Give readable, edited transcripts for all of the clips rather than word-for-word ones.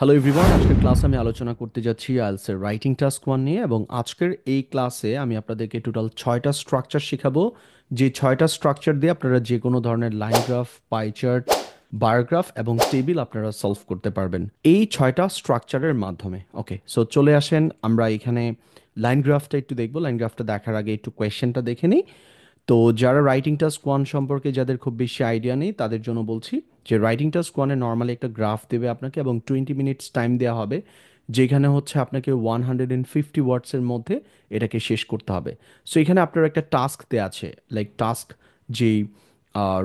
Hello everyone, আজকের ক্লাসে আমি আলোচনা করতে যাচ্ছি আইএলটিএস এর রাইটিং টাস্ক 1 নিয়ে। এবং আজকের এই ক্লাসে আমি আপনাদেরকে টোটাল 6টা স্ট্রাকচার শেখাবো, যে 6টা স্ট্রাকচার দিয়ে আপনারা যে কোনো ধরনের line graph, pie chart, bar graph এবং টেবিল আপনারা সলভ করতে পারবেন এই 6টা স্ট্রাকচারের মাধ্যমে। ওকে, সো চলে আসেন, আমরা এখানে লাইন গ্রাফটা একটু দেখবো। লাইন গ্রাফটা দেখার আগে একটু কোয়েশ্চেনটা দেখে নিই। তো যারা রাইটিং টাস্ক ওয়ান সম্পর্কে যাদের খুব বেশি আইডিয়া নেই তাদের জন্য বলছি যে রাইটিং টাস্ক ওয়ানে নর্মালি একটা গ্রাফ দেবে আপনাকে এবং 20 মিনিটস টাইম দেওয়া হবে, যেখানে হচ্ছে আপনাকে 150 ওয়ার্ডসের মধ্যে এটাকে শেষ করতে হবে। সো এখানে আপনার একটা টাস্ক দেওয়া আছে, লাইক টাস্ক যেই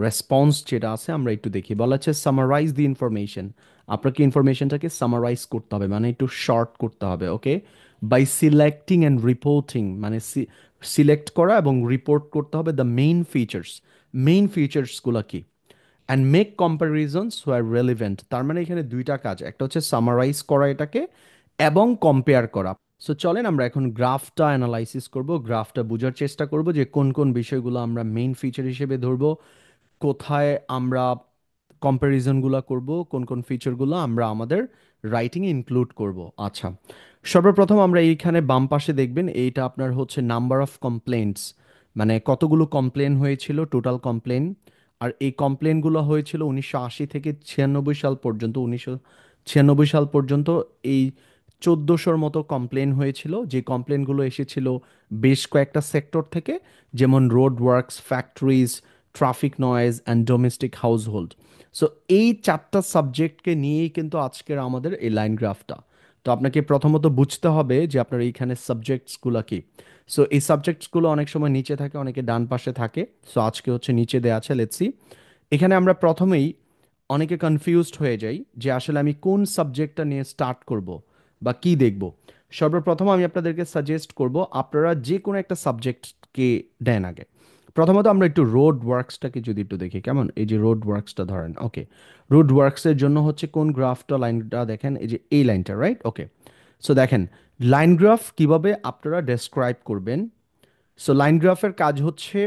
রেসপন্স যেটা আছে আমরা একটু দেখি। বলা আছে সামারাইজ দি ইনফরমেশন। আপনাকে ইনফরমেশনটাকে সামারাইজ করতে হবে, মানে একটু শর্ট করতে হবে। ওকে, বাই সিলেক্টিং অ্যান্ড রিপোর্টিং, মানে সিলেক্ট করা এবং রিপোর্ট করতে হবে দ্য মেইন ফিচার্স। মেইন ফিচার্সগুলো কি? And make কম্প্যারিজনস where relevant. তার মানে এখানে দুইটা কাজ, একটা হচ্ছে সামারাইজ করা এটাকে এবং কম্পেয়ার করা। সো চলেন আমরা এখন গ্রাফটা অ্যানালাইসিস করব, গ্রাফটা বোঝার চেষ্টা করব যে কোন কোন বিষয়গুলো আমরা মেইন ফিচার হিসেবে ধরবো, কোথায় আমরা কম্প্যারিজনগুলো করব, কোন কোন ফিচারগুলো আমরা আমাদের রাইটিংয়ে ইনক্লুড করব। আচ্ছা, সর্বপ্রথম আমরা এইখানে বাম পাশে দেখবেন এইটা আপনার হচ্ছে নাম্বার অফ কমপ্লেন্টস, মানে কতগুলো কমপ্লেন হয়েছিল, টোটাল কমপ্লেন। আর এই কমপ্লেনগুলো হয়েছিল 1980 থেকে 96 সাল পর্যন্ত। 1996 সাল পর্যন্ত এই 1400-র মতো কমপ্লেন হয়েছিল, যে কমপ্লেনগুলো এসেছিল বেশ কয়েকটা সেক্টর থেকে, যেমন road works, factories, traffic noise and domestic household. So এই চারটা সাবজেক্টকে নিয়েই কিন্তু আজকের আমাদের এই লাইন গ্রাফটা। তো আপনাকে প্রথমত বুঝতে হবে যে আপনার এইখানে সাবজেক্টসগুলো কি। সো এই সাবজেক্টসগুলো অনেক সময় নিচে থাকে, অনেকে ডান পাশে থাকে। সো আজকে হচ্ছে নিচে দেয়া আছে, লেটস সি। এখানে আমরা প্রথমেই অনেকে কনফিউজড হয়ে যাই যে আসলে আমি কোন সাবজেক্টটা নিয়ে স্টার্ট করব বা কি দেখব। সর্বপ্রথম আমি আপনাদেরকে সাজেস্ট করব আপনারা যে কোনো একটা সাবজেক্টকে দেন আগে। প্রথমত আমরা একটু রোড ওয়ার্কসটাকে যদি একটু দেখি, কেমন? এই যে রোড ওয়ার্কসটা ধরেন, ওকে, রোড ওয়ার্কসের জন্য হচ্ছে কোন গ্রাফটা, লাইনটা দেখেন, এই যে এই লাইনটা, রাইট? ওকে, সো দেখেন লাইন গ্রাফ কিভাবে আপনারা ডেসক্রাইব করবেন। সো লাইন গ্রাফের কাজ হচ্ছে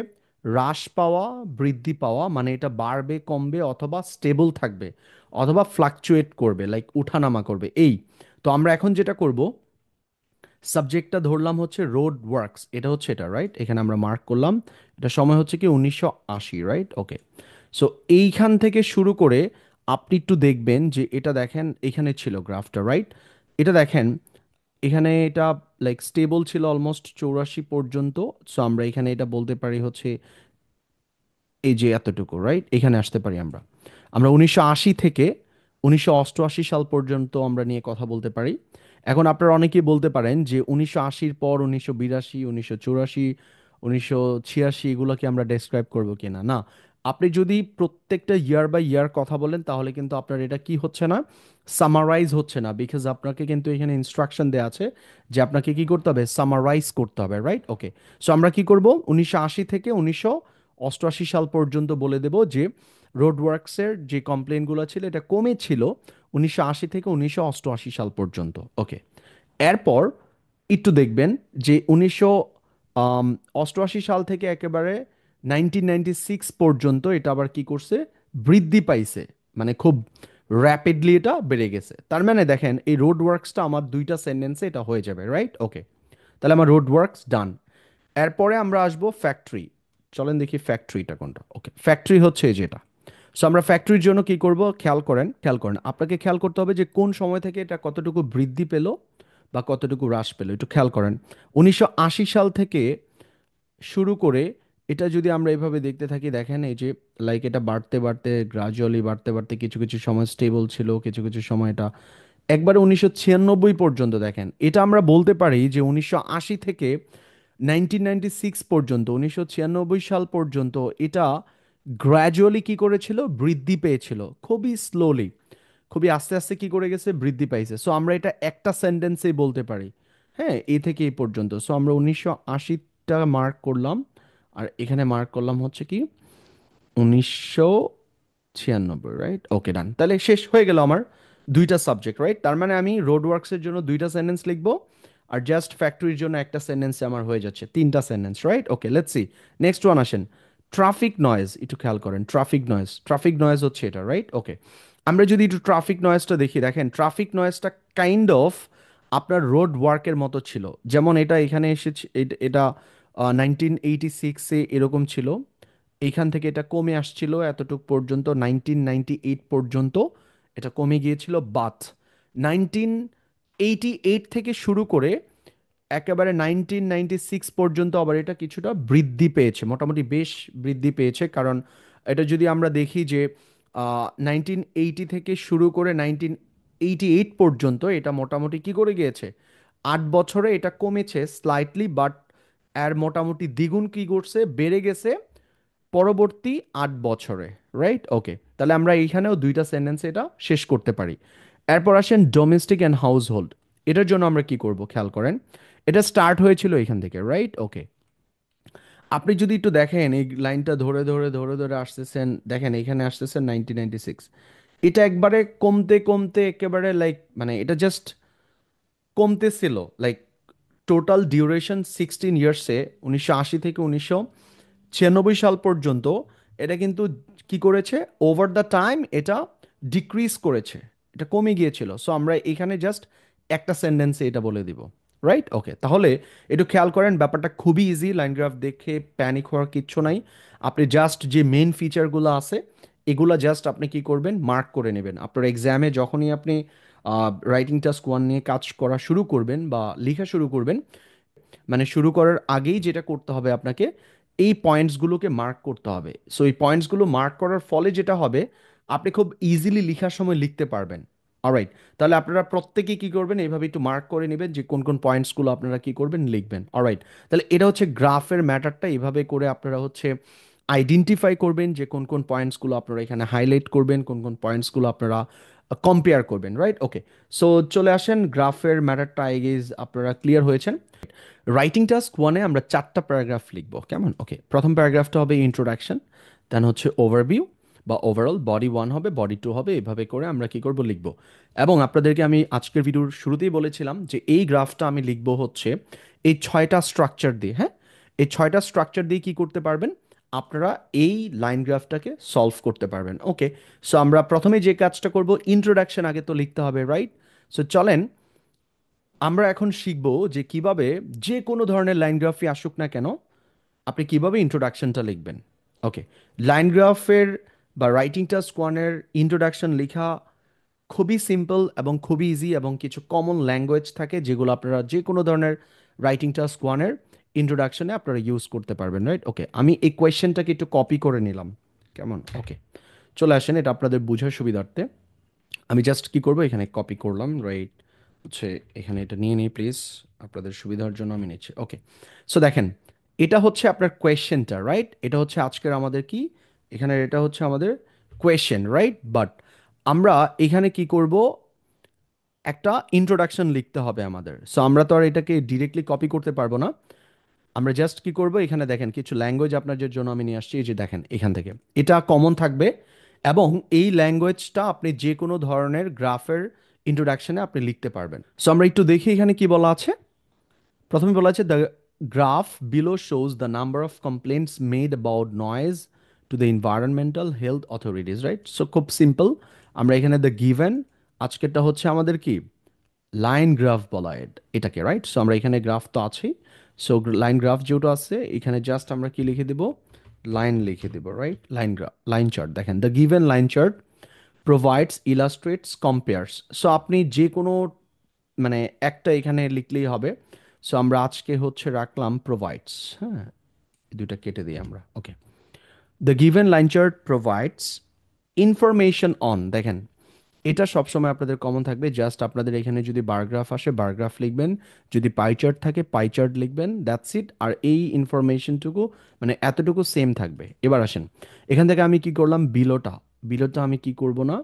হ্রাস পাওয়া, বৃদ্ধি পাওয়া, মানে এটা বাড়বে, কমবে, অথবা স্টেবল থাকবে, অথবা ফ্লাকচুয়েট করবে, লাইক উঠানামা করবে, এই। তো আমরা এখন যেটা করব, সাবজেক্টটা ধরলাম হচ্ছে রোড ওয়ার্কস, এটা হচ্ছে এটা, রাইট? এখানে আমরা মার্ক করলাম, এটা সময় হচ্ছে কি 1980, রাইট? ওকে, সো এইখান থেকে শুরু করে আপনি একটু দেখবেন যে এটা দেখেন এখানে ছিল গ্রাফটা, রাইট? এটা দেখেন এখানে এটা লাইক স্টেবল ছিল অলমোস্ট 84 পর্যন্ত। সো আমরা এখানে এটা বলতে পারি হচ্ছে এই যে এতটুকু, রাইট? এখানে আসতে পারি আমরা। আমরা 1980 থেকে 1988 সাল পর্যন্ত আমরা নিয়ে কথা বলতে পারি। এখন আপনারা অনেকেই বলতে পারেন যে 1980-র পর 1982, 1984, 1986 এগুলোকে আমরা ডেসক্রাইব করবো কিনা। না, আপনি যদি প্রত্যেকটা ইয়ার বাই ইয়ার কথা বলেন তাহলে কিন্তু আপনার এটা কি হচ্ছে না, সামারাইজ হচ্ছে না, বিকজ আপনাকে কিন্তু এখানে ইনস্ট্রাকশন দেওয়া আছে যে আপনাকে কি করতে হবে, সামারাইজ করতে হবে, রাইট? ওকে, সো আমরা কি করব, 1980 থেকে 1988 সাল পর্যন্ত বলে দেব যে রোড ওয়ার্কসের যে কমপ্লেনগুলো ছিল এটা কমেছিল 1980 থেকে 1988 সাল পর্যন্ত। ওকে, এরপর একটু দেখবেন যে 1988 সাল থেকে একেবারে 1996 পর্যন্ত এটা আবার কি করছে, বৃদ্ধি পাইছে, মানে খুব র্যাপিডলি এটা বেড়ে গেছে। তার মানে দেখেন এই রোড ওয়ার্কসটা আমার দুইটা সেন্টেন্সে এটা হয়ে যাবে, রাইট? ওকে, তাহলে আমার রোড ওয়ার্কস ডান। এরপরে আমরা আসবো ফ্যাক্টরি। চলেন দেখি ফ্যাক্টরিটা কোনটা। ওকে, ফ্যাক্টরি হচ্ছে এই যেটা। সো আমরা ফ্যাক্টরির জন্য কি করব, খেয়াল করেন, খেয়াল করেন, আপনাকে খেয়াল করতে হবে যে কোন সময় থেকে এটা কতটুকু বৃদ্ধি পেল বা কতটুকু হ্রাস পেল, একটু খেয়াল করেন। 1980 সাল থেকে শুরু করে এটা যদি আমরা এভাবে দেখতে থাকি, দেখেন এই যে লাইক এটা বাড়তে বাড়তে, গ্রাজুয়ালি বাড়তে বাড়তে কিছু কিছু সময় স্টেবল ছিল, কিছু কিছু সময় এটা একবারে 1996 পর্যন্ত। দেখেন এটা আমরা বলতে পারি যে 1980 থেকে 1996 পর্যন্ত, 1996 সাল পর্যন্ত এটা গ্র্যাজুয়ালি কি করেছিল, বৃদ্ধি পেয়েছিল, খুবই স্লোলি, খুবই আস্তে আস্তে কি করে গেছে, বৃদ্ধি পাইছে। সো আমরা এটা একটা সেন্টেন্সেই বলতে পারি, হ্যাঁ, এ থেকে এই পর্যন্ত। সো আমরা 1980টা মার্ক করলাম, আর এখানে মার্ক করলাম হচ্ছে কি 1996, রাইট? ওকে, ডান। তাহলে শেষ হয়ে গেল আমার দুইটা সাবজেক্ট, রাইট? তার মানে আমি রোড ওয়ার্কসের জন্য দুইটা সেন্টেন্স লিখবো, আর জাস্ট ফ্যাক্টরির জন্য একটা সেন্টেন্সে আমার হয়ে যাচ্ছে তিনটা sentence, right? Okay, let's see next one আসেন। ট্রাফিক নয়েজ, একটু খেয়াল করেন, ট্রাফিক নয়েজ, ট্রাফিক নয়েজ হচ্ছে এটা, রাইট? ওকে, আমরা যদি একটু ট্রাফিক নয়েজটা দেখি, দেখেন ট্রাফিক নয়েজটা কাইন্ড অফ আপনার রোড ওয়ার্কের মতো ছিল। যেমন এটা এখানে এসেছে, এটা 1986-এ এরকম ছিল, এইখান থেকে এটা কমে আসছিল এতটুক পর্যন্ত, 1998 পর্যন্ত এটা কমে গিয়েছিল, বাট 1988 থেকে শুরু করে একেবারে 1996 পর্যন্ত আবার এটা কিছুটা বৃদ্ধি পেয়েছে, মোটামুটি বেশ বৃদ্ধি পেয়েছে। কারণ এটা যদি আমরা দেখি যে 1980 থেকে শুরু করে 1988 পর্যন্ত এটা মোটামুটি কি করে গিয়েছে, 8 বছরে এটা কমেছে স্লাইটলি, বাট এর মোটামুটি দ্বিগুণ কি করছে, বেড়ে গেছে পরবর্তী 8 বছরে। রাইট, ওকে, তাহলে আমরা এইখানেও দুইটা সেন্টেন্সে এটা শেষ করতে পারি। এরপর আসেন ডোমেস্টিক অ্যান্ড হাউস হোল্ড। এটার জন্য আমরা কি করব খেয়াল করেন, এটা স্টার্ট হয়েছিল এখান থেকে, রাইট, ওকে। আপনি যদি একটু দেখেন এই লাইনটা ধরে ধরে ধরে ধরে আসতেছেন, দেখেন এখানে আসতেছেন 1996, এটা একবারে কমতে কমতে একেবারে লাইক মানে এটা জাস্ট কমতেছিল, লাইক টোটাল ডিউরেশন 16 ইয়ার্সে, 1980 থেকে 1996 সাল পর্যন্ত এটা কিন্তু কি করেছে, ওভার দ্য টাইম এটা ডিক্রিজ করেছে, এটা কমে গিয়েছিল। সো আমরা এখানে জাস্ট একটা সেন্টেন্সে এটা বলে দিব, রাইট, ওকে। তাহলে একটু খেয়াল করেন, ব্যাপারটা খুবই ইজি, লাইন গ্রাফ দেখে প্যানিক হওয়ার কিচ্ছু নাই। আপনি জাস্ট যে মেন ফিচারগুলো আছে এগুলা জাস্ট আপনি কি করবেন, মার্ক করে নেবেন। আপনার এক্সামে যখনই আপনি রাইটিং টাস্ক 1 নিয়ে কাজ করা শুরু করবেন বা লেখা শুরু করবেন, মানে শুরু করার আগেই যেটা করতে হবে আপনাকে, এই পয়েন্টসগুলোকে মার্ক করতে হবে। সো এই পয়েন্টসগুলো মার্ক করার ফলে যেটা হবে, আপনি খুব ইজিলি লেখার সময় লিখতে পারবেন। অলরাইট, তাহলে আপনারা প্রত্যেকেই কি করবেন, এইভাবে একটু মার্ক করে নেবেন যে কোন কোন পয়েন্টসগুলো আপনারা কি করবেন, লিখবেন। অলরাইট, তাহলে এটা হচ্ছে গ্রাফের ম্যাটারটা, এইভাবে করে আপনারা হচ্ছে আইডেন্টিফাই করবেন যে কোন কোন পয়েন্টসগুলো আপনারা এখানে হাইলাইট করবেন, কোন কোন পয়েন্টসগুলো আপনারা কম্পেয়ার করবেন, রাইট, ওকে। সো চলে আসেন গ্রাফের ম্যাটারটা, আই গেস আপনারা ক্লিয়ার হয়েছেন। রাইটিং টাস্ক 1-এ আমরা 4টা প্যারাগ্রাফ লিখবো, কেমন, ওকে। প্রথম প্যারাগ্রাফটা হবে ইন্ট্রোডাকশন, দেন হচ্ছে ওভারভিউ বা ওভারঅল, বডি 1 হবে, বডি 2 হবে, এভাবে করে আমরা কি করব, লিখবো। এবং আপনাদেরকে আমি আজকের ভিডিওর শুরুতেই বলেছিলাম যে এই গ্রাফটা আমি লিখবো হচ্ছে এই 6টা স্ট্রাকচার দিয়ে, হ্যাঁ, এই 6টা স্ট্রাকচার দিয়ে কি করতে পারবেন আপনারা, এই লাইন গ্রাফটাকে সলভ করতে পারবেন, ওকে। সো আমরা প্রথমে যে কাজটা করব, ইন্ট্রোডাকশন আগে তো লিখতে হবে, রাইট। সো চলেন আমরা এখন শিখব যে কিভাবে যে কোনো ধরনের লাইন গ্রাফই আসুক না কেন আপনি কিভাবে ইন্ট্রোডাকশনটা লিখবেন, ওকে। লাইন গ্রাফের বা রাইটিং টাস্ক 1-এর ইন্ট্রোডাকশন লেখা খুবই সিম্পল এবং খুবই ইজি, এবং কিছু কমন ল্যাঙ্গুয়েজ থাকে যেগুলো আপনারা যে কোনো ধরনের রাইটিং টাস্ক 1-এর ইন্ট্রোডাকশনে আপনারা ইউজ করতে পারবেন, রাইট, ওকে। আমি এই কোয়েশ্চেনটাকে একটু কপি করে নিলাম, কেমন, ওকে। চলে আসেন, এটা আপনাদের বোঝার সুবিধার্থে আমি জাস্ট কি করব, এখানে কপি করলাম, রাইট, হচ্ছে এখানে এটা নিয়ে নিই প্লিজ, আপনাদের সুবিধার জন্য আমি নিচ্ছি, ওকে। সো দেখেন, এটা হচ্ছে আপনার কোয়েশ্চেনটা, রাইট, এটা হচ্ছে আজকের আমাদের কি, এখানে এটা হচ্ছে আমাদের কোয়েশ্চেন, রাইট। বাট আমরা এখানে কি করব, একটা ইন্ট্রোডাকশন লিখতে হবে আমাদের। সো আমরা তো আর এটাকে ডিরেক্টলি কপি করতে পারবো না, আমরা জাস্ট কি করব, এখানে দেখেন কিছু ল্যাঙ্গুয়েজ আপনাদের জন্য আমি নিয়ে আসছি, এই যে দেখেন এখান থেকে এটা কমন থাকবে, এবং এই ল্যাঙ্গুয়েজটা আপনি যে কোনো ধরনের গ্রাফের ইন্ট্রোডাকশনে আপনি লিখতে পারবেন। সো আমরা একটু দেখি এখানে কি বলা আছে। প্রথমে বলা আছে, the graph below shows the number of complaints made about noise to the environmental health authorities, right. So খুব সিম্পল, আমরা এখানে দ্য গিভেন, আজকেরটা হচ্ছে আমাদের কি, লাইন গ্রাফ বলা এটাকে, রাইট। সো আমরা এখানে গ্রাফ তো আছেই, সো লাইন গ্রাফ যেটা আছে এখানে জাস্ট আমরা কি লিখে দেব, লাইন লিখে দেব, right. Line graph, line chart, দেখেন the given line chart provides illustrates compares. So আপনি যে কোনো মানে একটা এখানে লিখলেই হবে। সো আমরা আজকে হচ্ছে রাখলাম প্রোভাইডস, হ্যাঁ, এই দুইটা কেটে দিই আমরা, okay. The given line chart provides information on, দেখেন এটা সবসময় আপনাদের কমন থাকবে, জাস্ট আপনাদের এখানে যদি বারগ্রাফ আসে বারগ্রাফ লিখবেন, যদি পাই চার্ট থাকে পাই চার্ট লিখবেন, দ্যাটস ইট। আর এই ইনফরমেশনটুকু মানে এতটুকু সেম থাকবে। এবার আসেন, এখান থেকে আমি কি করলাম, বিলোটা, বিলোটা আমি কি করব না,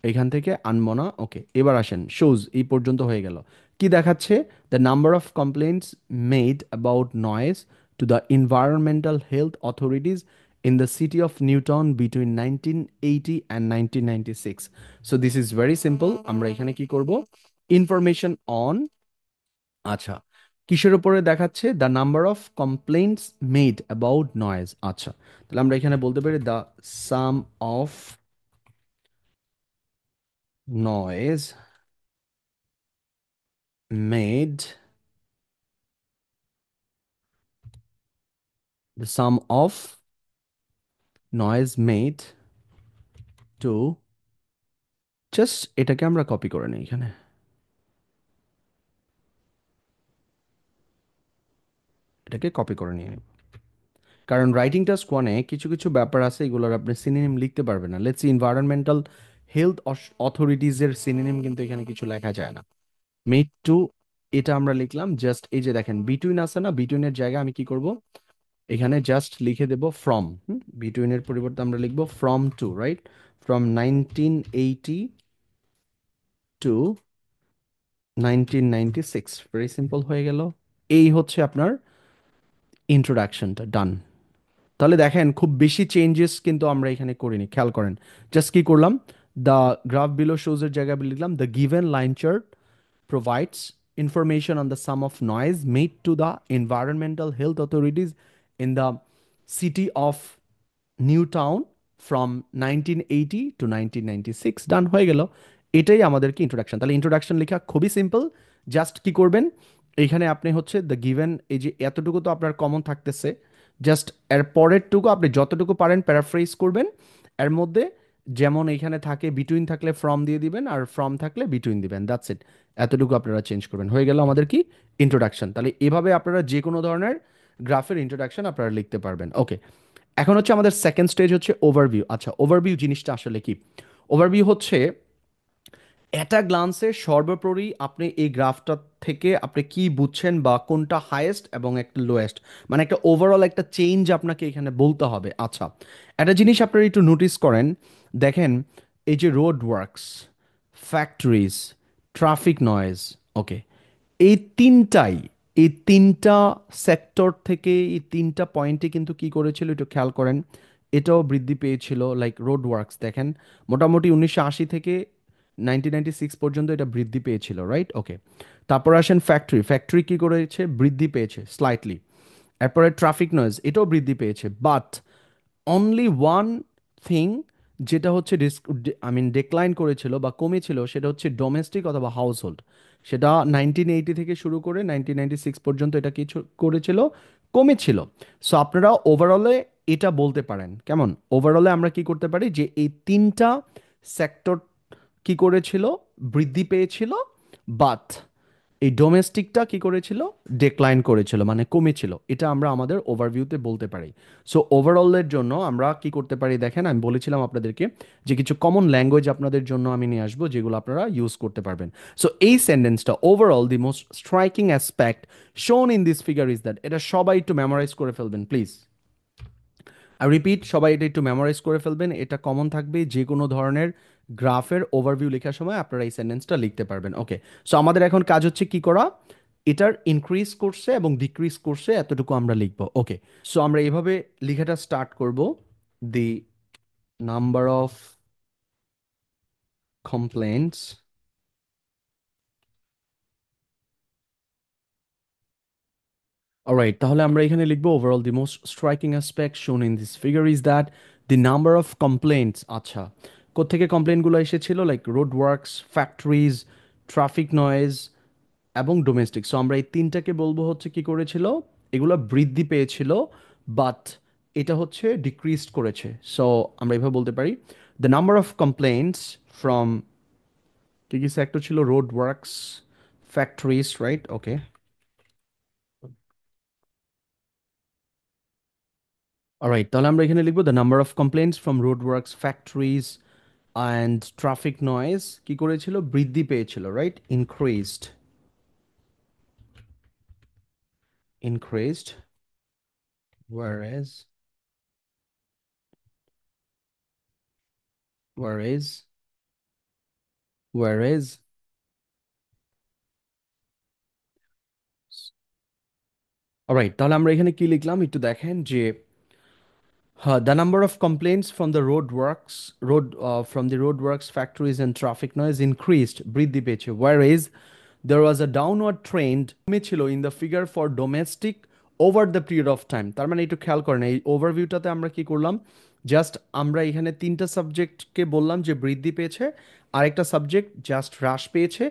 এখান থেকে আনবো না, ওকে। এবার আসেন শোজ, এই পর্যন্ত হয়ে গেল। কি দেখাচ্ছে, the number of complaints made about noise to the environmental health authorities in the city of Newton between 1980 and 1996. So this is very simple. আমরা এখানে কি করব, ইনফরমেশন অন, আচ্ছা, কিসের উপরে দেখাচ্ছে, the number of complaints made about noise, আচ্ছা। তাহলে আমরা এখানে বলতে পারি the some of noise made, the sum of noise made to, just এটাকে আমরা কপি করে নিই এখানে, এটাকে কপি করে নিয়ে নিই। কারণ রাইটিং টাস্ক ওয়ানে কিছু কিছু ব্যাপার আছে এগুলোর আপনি সিনোনিম লিখতে পারবেন না। লেটস এনভায়রনমেন্টাল হেলথ অথরিটিজের সিনোনিম কিন্তু এখানে কিছু লেখা যায় না। মেড টু, এটা আমরা লিখলাম জাস্ট, এই যে দেখেন বিটুইন আছে না, বিটুইনের জায়গায় আমি কি করব, এখানে জাস্ট লিখে দেব ফ্রম। বিটুইনের পরিবর্তে আমরা লিখব from to, right? From 1980 to 1996, very simple হয়ে গেল। এই হচ্ছে আপনার ইন্ট্রোডাকশনটা ডান। তাহলে দেখেন খুব বেশি চেঞ্জেস কিন্তু আমরা এখানে করিনি, খেয়াল করেন। জাস্ট কি করলাম, দ্য গ্রাফ বিলো শোজ এর জায়গায় লিখলাম the given line chart provides information on the sum of noise made to the environmental health authorities in the city of New Town from 1980 to 1996। Done হয়ে গেল। এটাই আমাদেরকে introduction. তাহলে introduction লেখা খুবই সিম্পল। জাস্ট কি করবেন, এখানে আপনি হচ্ছে দ্য গিভেন, এই যে এতটুকু তো আপনার কমন থাকতেছে, জাস্ট এর পরেরটুকু আপনি যতটুকু পারেন প্যারাফ্রেজ করবেন। এর মধ্যে যেমন এখানে থাকে বিটুইন থাকলে ফ্রম দিয়ে দিবেন, আর ফ্রম থাকলে বিটুইন দিবেন, দ্যাটস ইট। এতটুকু আপনারা চেঞ্জ করবেন, হয়ে গেল আমাদের কি ইন্ট্রোডাকশন। তাহলে এভাবে আপনারা যে কোনো ধরনের গ্রাফের ইন্ট্রোডাকশন আপনারা লিখতে পারবেন। ওকে, এখন হচ্ছে আমাদের সেকেন্ড স্টেজ হচ্ছে ওভারভিউ। আচ্ছা, ওভারভিউ জিনিসটা আসলে কি? ওভারভিউ হচ্ছে এটা গ্লান্সে সর্বোপরি আপনি এই গ্রাফটা থেকে আপনি কি বুঝছেন বা কোনটা হাইয়েস্ট এবং একটা লোয়েস্ট, মানে একটা ওভারঅল একটা চেঞ্জ আপনাকে এখানে বলতে হবে। আচ্ছা, একটা জিনিস আপনারা একটু নোটিস করেন, দেখেন এই যে road works, factories, traffic noise, okay, এই তিনটাই, এই তিনটা সেক্টর থেকে এই তিনটা পয়েন্টে কিন্তু কি করেছিল একটু খেয়াল করেন, এটাও বৃদ্ধি পেয়েছিল। লাইক রোড ওয়ার্কস দেখেন মোটামুটি 1980 থেকে 1996 পর্যন্ত এটা বৃদ্ধি পেয়েছিল, রাইট? ওকে, তারপর আসেন ফ্যাক্টরি, ফ্যাক্টরি কি করেছে, বৃদ্ধি পেয়েছে স্লাইটলি। এরপরে ট্রাফিক নয়েজ, এটাও বৃদ্ধি পেয়েছে, বাট অনলি ওয়ান থিং যেটা হচ্ছে ডিক্লাইন করেছিল বা কমেছিল, সেটা হচ্ছে ডোমেস্টিক অথবা হাউস হোল্ড। সেটা 1980 থেকে শুরু করে 1996 পর্যন্ত এটা কিছু করেছিল, কমেছিল। সো আপনারা ওভারঅলে এটা বলতে পারেন কেমন, ওভারঅলে আমরা কি করতে পারি যে এই তিনটা সেক্টর কি করেছিল, বৃদ্ধি পেয়েছিল, বাট এই ডোমেস্টিকটা কি করেছিল, ডিক্লাইন করেছিল, মানে কমেছিল। এটা আমরা আমাদের ওভারভিউতে বলতে পারি। সো ওভারঅলের জন্য আমরা কি করতে পারি, দেখেন আমি বলেছিলাম আপনাদেরকে যে কিছু কমন ল্যাঙ্গুয়েজ আপনাদের জন্য আমি নিয়ে আসবো যেগুলো আপনারা ইউজ করতে পারবেন। সো এই সেন্টেন্সটা, overall the most striking aspect শোন in this figure is that, এটা সবাই একটু মেমোরাইজ করে ফেলবেন প্লিজ। আর রিপিট, সবাই এটা একটু মেমোরাইজ করে ফেলবেন, এটা কমন থাকবে যে কোনো ধরনের গ্রাফের ওভারভিউ লেখার সময় আপনারা এই সেন্টেন্সটা লিখতে পারবেন। ওকে, সো আমাদের এখন কাজ হচ্ছে কি করা, এটার ইনক্রিজ করছে এবং ডিক্রিজ করছে এতটুকু আমরা লিখবো। ওকে, সো আমরা এভাবে লেখাটা স্টার্ট করব, the number of complaints, alright, তাহলে আমরা এখানে লিখবো overall the most striking aspect শোন in this figure is that the number of complaints. আচ্ছা, কোত্থেকে কমপ্লেনগুলো এসেছিল, like road works, factories, traffic noise এবং ডোমেস্টিক। সো আমরা এই তিনটাকে বলবো হচ্ছে কি করেছিল, এগুলো বৃদ্ধি পেয়েছিল, বাট এটা হচ্ছে ডিক্রিজ করেছে। সো আমরা এভাবে বলতে পারি the number of complaints from, কি কি সেক্টর ছিল, রোড ওয়ার্কস, ফ্যাক্টরিজ, রাইট? ওকে, অলরাইট, তাহলে আমরা এখানে লিখবো the number of complaints from road works, factories and traffic noise কি করেছিল, বৃদ্ধি পেয়েছিল, right? Increased, increased, whereas, whereas, whereas, alright, তাহলে আমরা এখানে কি লিখলাম একটু দেখেন যে the number of complaints from the road works, from the road works, factories and traffic noise increased, বৃদ্ধি পেয়েছে, whereas there was a downward trend কমেছিল in the figure for domestic over the period of time। তার মানে একটু খেয়াল করেন এই ওভারভিউটাতে আমরা কি করলাম, জাস্ট আমরা এখানে তিনটা সাবজেক্টকে বললাম যে বৃদ্ধি পেয়েছে, আরেকটা সাবজেক্ট জাস্ট হ্রাস পেয়েছে।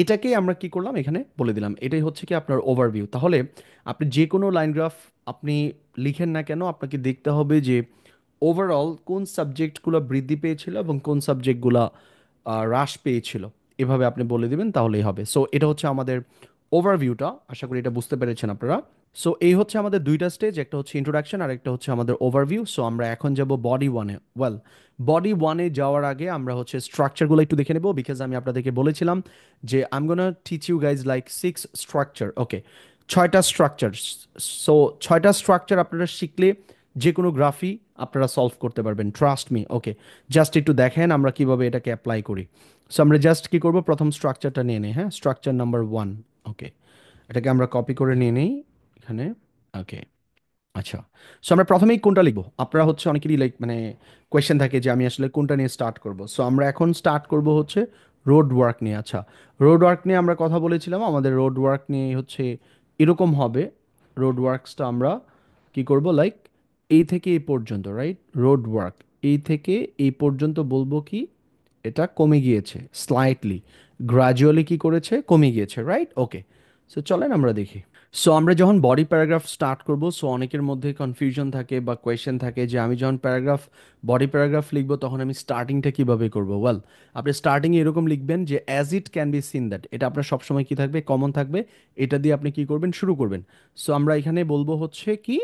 এটাকেই আমরা কি করলাম এখানে বলে দিলাম। এটাই হচ্ছে কি আপনার ওভারভিউ। তাহলে আপনি যে কোনো লাইন গ্রাফ আপনি লিখেন না কেন, আপনাকে দেখতে হবে যে ওভারঅল কোন সাবজেক্টগুলো বৃদ্ধি পেয়েছিল এবং কোন সাবজেক্টগুলো হ্রাস পেয়েছিল। এভাবে আপনি বলে দিবেন, তাহলেই হবে। সো এটা হচ্ছে আমাদের ওভারভিউটা। আশা করি এটা বুঝতে পেরেছেন আপনারা। সো এই হচ্ছে আমাদের দুইটা স্টেজ, একটা হচ্ছে ইন্ট্রোডাকশন আর একটা হচ্ছে আমাদের ওভারভিউ। সো আমরা এখন যাব বডি ওয়ানে। ওয়েল, বডি ওয়ানে যাওয়ার আগে আমরা হচ্ছে স্ট্রাকচারগুলো একটু দেখে নেব, বিকজ আমি আপনাদেরকে বলেছিলাম যে I am gonna teach you guys like 6 structure. Okay, 6টা স্ট্রাকচার। সো 6টা স্ট্রাকচার আপনারা শিখলে যে কোনো গ্রাফই আপনারা সলভ করতে পারবেন, ট্রাস্ট মি। ওকে, জাস্ট একটু দেখেন আমরা কিভাবে এটাকে অ্যাপ্লাই করি। সো আমরা জাস্ট কি করব, প্রথম স্ট্রাকচারটা নিয়ে নেই। হ্যাঁ, স্ট্রাকচার নাম্বার 1। ওকে, এটাকে আমরা কপি করে নিয়ে নেই এখানে। ওকে, আচ্ছা। সো আমরা প্রথমেই কোনটা লিখবো, আপনারা হচ্ছে অনেকেরই লাইক মানে কোয়েশ্চেন থাকে যে আমি আসলে কোনটা নিয়ে স্টার্ট করব। সো আমরা এখন স্টার্ট করব হচ্ছে রোড ওয়ার্ক নিয়ে। আচ্ছা, রোড ওয়ার্ক নিয়ে আমরা কথা বলেছিলাম, আমাদের রোড ওয়ার্ক নিয়ে হচ্ছে এরকম হবে। রোড ওয়ার্কসটা আমরা কি করব, লাইক এই থেকে এই পর্যন্ত, রাইট? রোড ওয়ার্ক এই থেকে এই পর্যন্ত বলবো কি এটা কমে গিয়েছে স্লাইটলি, গ্রাজুয়ালি কি করেছে, কমে গিয়েছে, রাইট? ওকে, সো চলেন আমরা দেখি। সো আমরা যখন বডি প্যারাগ্রাফ স্টার্ট করব, সো অনেকের মধ্যে কনফিউশন থাকে বা কোয়েশ্চেন থাকে যে আমি যখন বডি প্যারাগ্রাফ লিখবো তখন আমি স্টার্টিংটা কিভাবে করব। ওয়েল, আপনি স্টার্টিংয়ে এরকম লিখবেন যে as it can be seen that, এটা আপনার সবসময় কি থাকবে, কমন থাকবে। এটা দিয়ে আপনি কি করবেন, শুরু করবেন। সো আমরা এখানে বলবো হচ্ছে কি,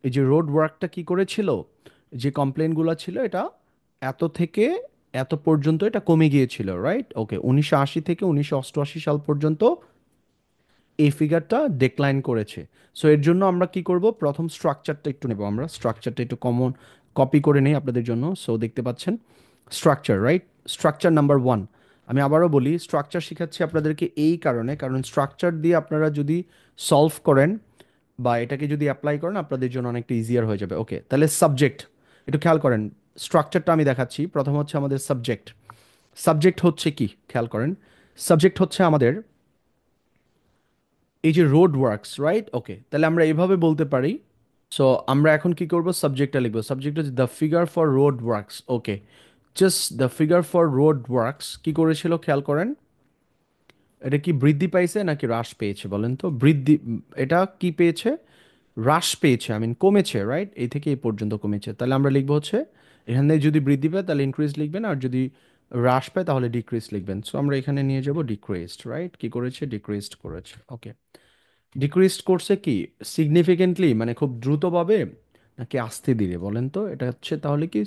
এই যে রোড ওয়ার্কটা কি করেছিল, যে কমপ্লেনগুলো ছিল এটা এত থেকে এত পর্যন্ত এটা কমে গিয়েছিল, রাইট? ওকে, 1980 থেকে 1988 সাল পর্যন্ত এই ফিগারটা ডেক্লাইন করেছে। সো এর জন্য আমরা কি করব, প্রথম স্ট্রাকচারটা একটু নেব, আমরা স্ট্রাকচারটা একটু কমন কপি করে নেই আপনাদের জন্য। সো দেখতে পাচ্ছেন স্ট্রাকচার, রাইট? Structure number 1। আমি আবারও বলি, স্ট্রাকচার শেখাচ্ছি আপনাদেরকে এই কারণে, কারণ স্ট্রাকচার দিয়ে আপনারা যদি সলভ করেন বা এটাকে যদি অ্যাপ্লাই করেন আপনাদের জন্য অনেকটা ইজিয়ার হয়ে যাবে। ওকে, তাহলে সাবজেক্ট একটু খেয়াল করেন। স্ট্রাকচারটা আমি দেখাচ্ছি। প্রথম হচ্ছে আমাদের সাবজেক্ট। সাবজেক্ট হচ্ছে কি, খেয়াল করেন। সাবজেক্ট হচ্ছে আমাদের এই যে রোড ওয়ার্কস, রাইট? ওকে, তাহলে আমরা এভাবে বলতে পারি। সো আমরা এখন কি করব, সাবজেক্টটা লিখবো। সাবজেক্ট হচ্ছে the figure for road works. Okay, just the figure for road works কি করেছিল খেয়াল করেন। এটা কি বৃদ্ধি পাইছে নাকি হ্রাস পেয়েছে বলেন তো? বৃদ্ধি, এটা কি পেয়েছে, হ্রাস পেয়েছে, আই মিন কমেছে, রাইট? এই থেকে এই পর্যন্ত কমেছে। তাহলে আমরা লিখবো হচ্ছে এখানে যদি বৃদ্ধি পায় তাহলে ইনক্রিজ লিখবেন, আর যদি হ্রাস পায় তাহলে ডিক্রিজ লিখবেন। সো আমরা এখানে নিয়ে যাব ডিক্রিজড, রাইট? কি করেছে, ডিক্রিজড করেছে। ওকে, ডিক্রিজ করছে কি সিগনিফিকেন্টলি, মানে খুব দ্রুতভাবে নাকি আস্তে ধীরে বলেন তো? এটা হচ্ছে তাহলে কি,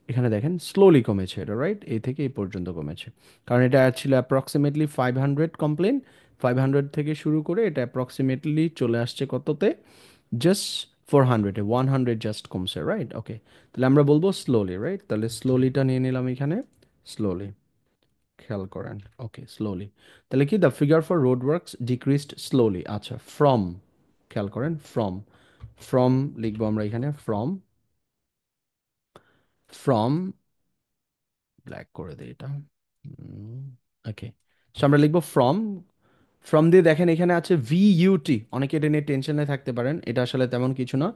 এখানে দেখেন স্লোলি কমেছে এটা, রাইট? এই থেকে এই পর্যন্ত কমেছে। কারণ এটা ছিল অ্যাপ্রক্সিমেটলি 500 কমপ্লেন, 500 থেকে শুরু করে এটা অ্যাপ্রক্সিমেটলি চলে আসছে কততে, জাস্ট 400-এ, 100 জাস্ট কমছে, রাইট? ওকে, তাহলে আমরা বলবো স্লোলি, রাইট? তাহলে স্লোলিটা নিয়ে নিলাম এখানে, স্লোলি, খেয়াল করেন। ওকে, স্লোলি, তাহলে কি the figure for road works decreased slowly. আচ্ছা, ফ্রম, খেয়াল করেন, ফ্রম, ফ্রম লিখবো আমরা এখানে, ফ্রম, ফ্রম, ব্ল্যাক করে দিই এটা। ওকে, সো আমরা লিখবো ফ্রম। ফ্রম দিয়ে দেখেন এখানে আছে ভিইউটি, অনেকে এটা নিয়ে টেনশনে থাকতে পারেন, এটা আসলে তেমন কিছু না।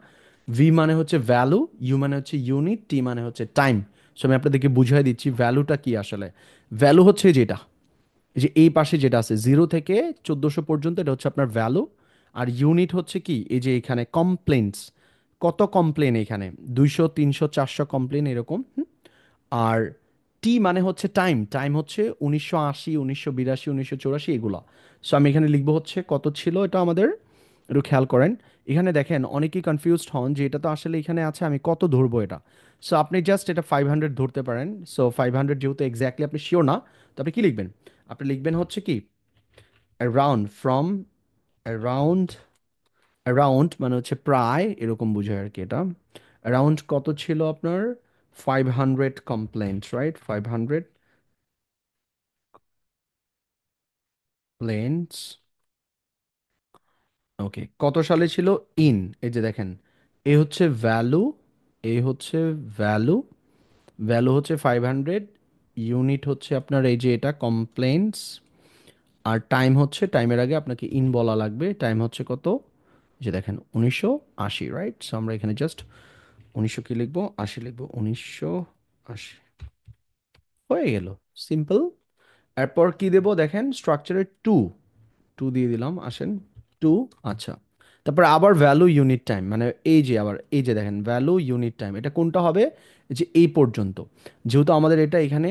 ভি মানে হচ্ছে ভ্যালু, ইউ মানে হচ্ছে ইউনিট, টি মানে হচ্ছে টাইম। সো আমি আপনাদেরকে বুঝিয়ে দিচ্ছি ভ্যালুটা কি আসলে। ভ্যালু হচ্ছে যেটা, এই যে এই পাশে যেটা আছে 0 থেকে 1400 পর্যন্ত, এটা হচ্ছে আপনার ভ্যালু। আর ইউনিট হচ্ছে কি, এই যে এখানে কমপ্লেন্টস, কত কমপ্লেন এখানে, 200 300 400 কমপ্লেন এরকম। আর টি মানে হচ্ছে টাইম, টাইম হচ্ছে 1980 1982 1984 এগুলা। সো আমি এখানে লিখবো হচ্ছে কত ছিল এটা আমাদের, একটু খেয়াল করেন। এখানে দেখেন অনেকেই কনফিউজড হন যে এটা তো আসলে এখানে আছে আমি কত ধরবো এটা। সো আপনি জাস্ট এটা 500 ধরতে পারেন। সো 500 যেহেতু এক্স্যাক্টলি আপনি শিওর না, তো আপনি কি লিখবেন, আপনি লিখবেন হচ্ছে কি অ্যারাউন্ড, ফ্রম অ্যারাউন্ড, অ্যারাউন্ড মানে হচ্ছে প্রায় এরকম বোঝায় আর কি এটা। অ্যারাউন্ড কত ছিল আপনার, 500 কমপ্লেন্ট, রাইট? 500 প্লেন্টস। ওকে, কত সালে ছিল, ইন, এই যে দেখেন, এ হচ্ছে ভ্যালু, এ হচ্ছে ভ্যালু, ভ্যালু হচ্ছে 500, ইউনিট হচ্ছে আপনার এই যে এটা কমপ্লেন্টস, আর টাইম হচ্ছে, টাইমের আগে আপনাকে ইন বলা লাগবে, টাইম হচ্ছে কত, যে দেখেন 1980, রাইট? সো আমরা এখানে জাস্ট উনিশশো কি লিখবো, 80 লিখবো, 1980। হয়ে গেল, সিম্পল। এরপর কি দেবো দেখেন, স্ট্রাকচারে টু, টু দিয়ে দিলাম, আসেন, টু। আচ্ছা, তারপর আবার ভ্যালু ইউনিট টাইম, মানে এই যে আবার এই যে দেখেন ভ্যালু ইউনিট টাইম, এটা কোনটা হবে, যে এই পর্যন্ত, যেহেতু আমাদের এটা এখানে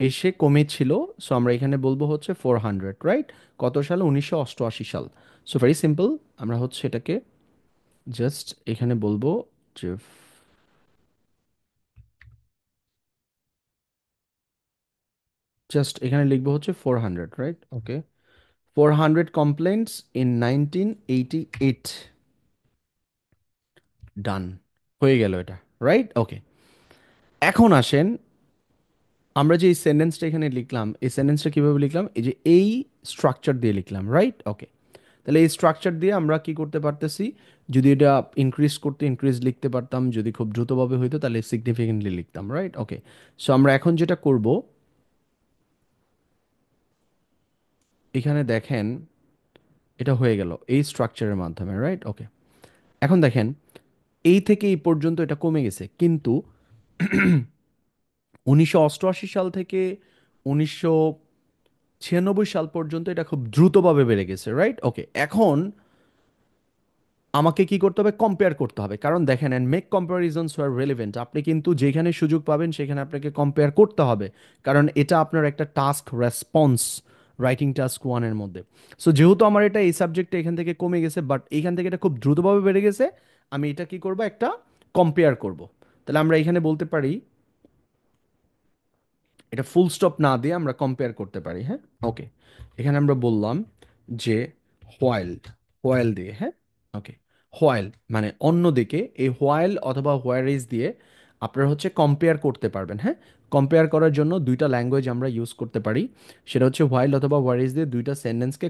এসে কমেছিল, সো আমরা এখানে বলবো হচ্ছে 400, রাইট? কত সালে, 1988 সাল। সো ভেরি সিম্পল, আমরা হচ্ছে এটাকে জাস্ট এখানে বলবো যে জাস্ট এখানে লিখবো হচ্ছে 400, রাইট? ওকে, 400 কমপ্লেন্টস ইন 1988, ডান, হয়ে গেল এটা, রাইট? ওকে, এখন আসেন, আমরা যে এই সেন্টেন্সটা এখানে লিখলাম, এই সেন্টেন্সটা কিভাবে লিখলাম, এই যে এই স্ট্রাকচার দিয়ে লিখলাম, রাইট? ওকে, তাহলে এই স্ট্রাকচার দিয়ে আমরা কি করতে পারতেছি, যদি এটা ইনক্রিজ করতে ইনক্রিজ লিখতে পারতাম, যদি খুব দ্রুতভাবে হইতো তাহলে সিগনিফিকেন্টলি লিখতাম, রাইট? ওকে, সো আমরা এখন যেটা করব, এখানে দেখেন এটা হয়ে গেল এই স্ট্রাকচারের মাধ্যমে, রাইট? ওকে, এখন দেখেন এই থেকে এই পর্যন্ত এটা কমে গেছে, কিন্তু 1988 সাল থেকে 1996 সাল পর্যন্ত এটা খুব দ্রুতভাবে বেড়ে গেছে, রাইট? ওকে, এখন আমাকে কি করতে হবে, কম্পেয়ার করতে হবে, কারণ দেখেন, অ্যান্ড মেক কম্প্যারিজনস আর রেলেভেন্ট, আপনি কিন্তু যেখানে সুযোগ পাবেন সেখানে আপনাকে কম্পেয়ার করতে হবে, কারণ এটা আপনার একটা টাস্ক রেসপন্স, রাইটিং টাস্ক ওয়ানের মধ্যে। সো যেহেতু আমার এটা এই সাবজেক্টে এখান থেকে কমে গেছে, বাট এখান থেকে এটা খুব দ্রুতভাবে বেড়ে গেছে, আমি এটা কি করব, একটা কম্পেয়ার করব। তাহলে আমরা এখানে বলতে পারি, এটা ফুল স্টপ না দিয়ে আমরা কম্পেয়ার করতে পারি, হ্যাঁ? ওকে, এখানে আমরা বললাম যে হোয়াইল, হোয়াইল দিয়ে, হ্যাঁ? ওকে, হোয়াইল মানে অন্যদিকে, এই হোয়াইল অথবা হোয়ার ইজ দিয়ে আপনারা হচ্ছে কম্পেয়ার করতে পারবেন, হ্যাঁ? কম্পেয়ার করার জন্য দুইটা ল্যাঙ্গুয়েজ আমরা ইউজ করতে পারি, সেটা হচ্ছে হোয়াইল অথবা হোয়ার ইজ দিয়ে দুইটা সেন্টেন্সকে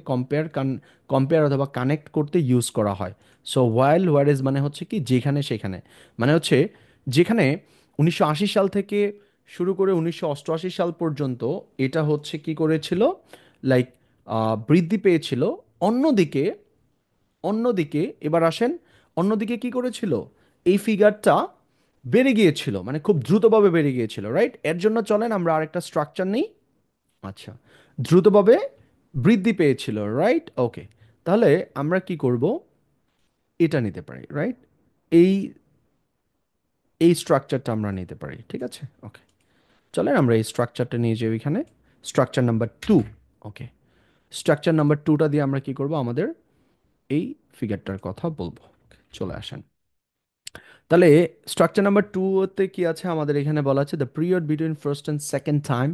কম্পেয়ার অথবা কানেক্ট করতে ইউজ করা হয়। সো হোয়াইল হোয়ার ইজ মানে হচ্ছে কি, যেখানে সেখানে, মানে হচ্ছে যেখানে 1980 সাল থেকে শুরু করে 1988 সাল পর্যন্ত এটা হচ্ছে কি করেছিল, লাইক বৃদ্ধি পেয়েছিল, অন্যদিকে, অন্যদিকে এবার আসেন, অন্যদিকে কি করেছিল, এই ফিগারটা বেড়ে গিয়েছিল, মানে খুব দ্রুতভাবে বেড়ে গিয়েছিল, রাইট? এর জন্য চলেন আমরা আরেকটা স্ট্রাকচার নিই। আচ্ছা, দ্রুতভাবে বৃদ্ধি পেয়েছিল, রাইট? ওকে, তাহলে আমরা কি করব, এটা নিতে পারি, রাইট? এই এই স্ট্রাকচারটা আমরা নিতে পারি, ঠিক আছে? ওকে, চলেন আমরা এই স্ট্রাকচারটা নিয়ে যাই ওইখানে, স্ট্রাকচার নাম্বার টু। ওকে, স্ট্রাকচার নাম্বার টুটা দিয়ে আমরা কি করব, আমাদের এই ফিগারটার কথা বলবো। Okay, চলে আসেন, তাহলে স্ট্রাকচার নাম্বার টুতে কি আছে, আমাদের এখানে বলা আছে the period between first and second time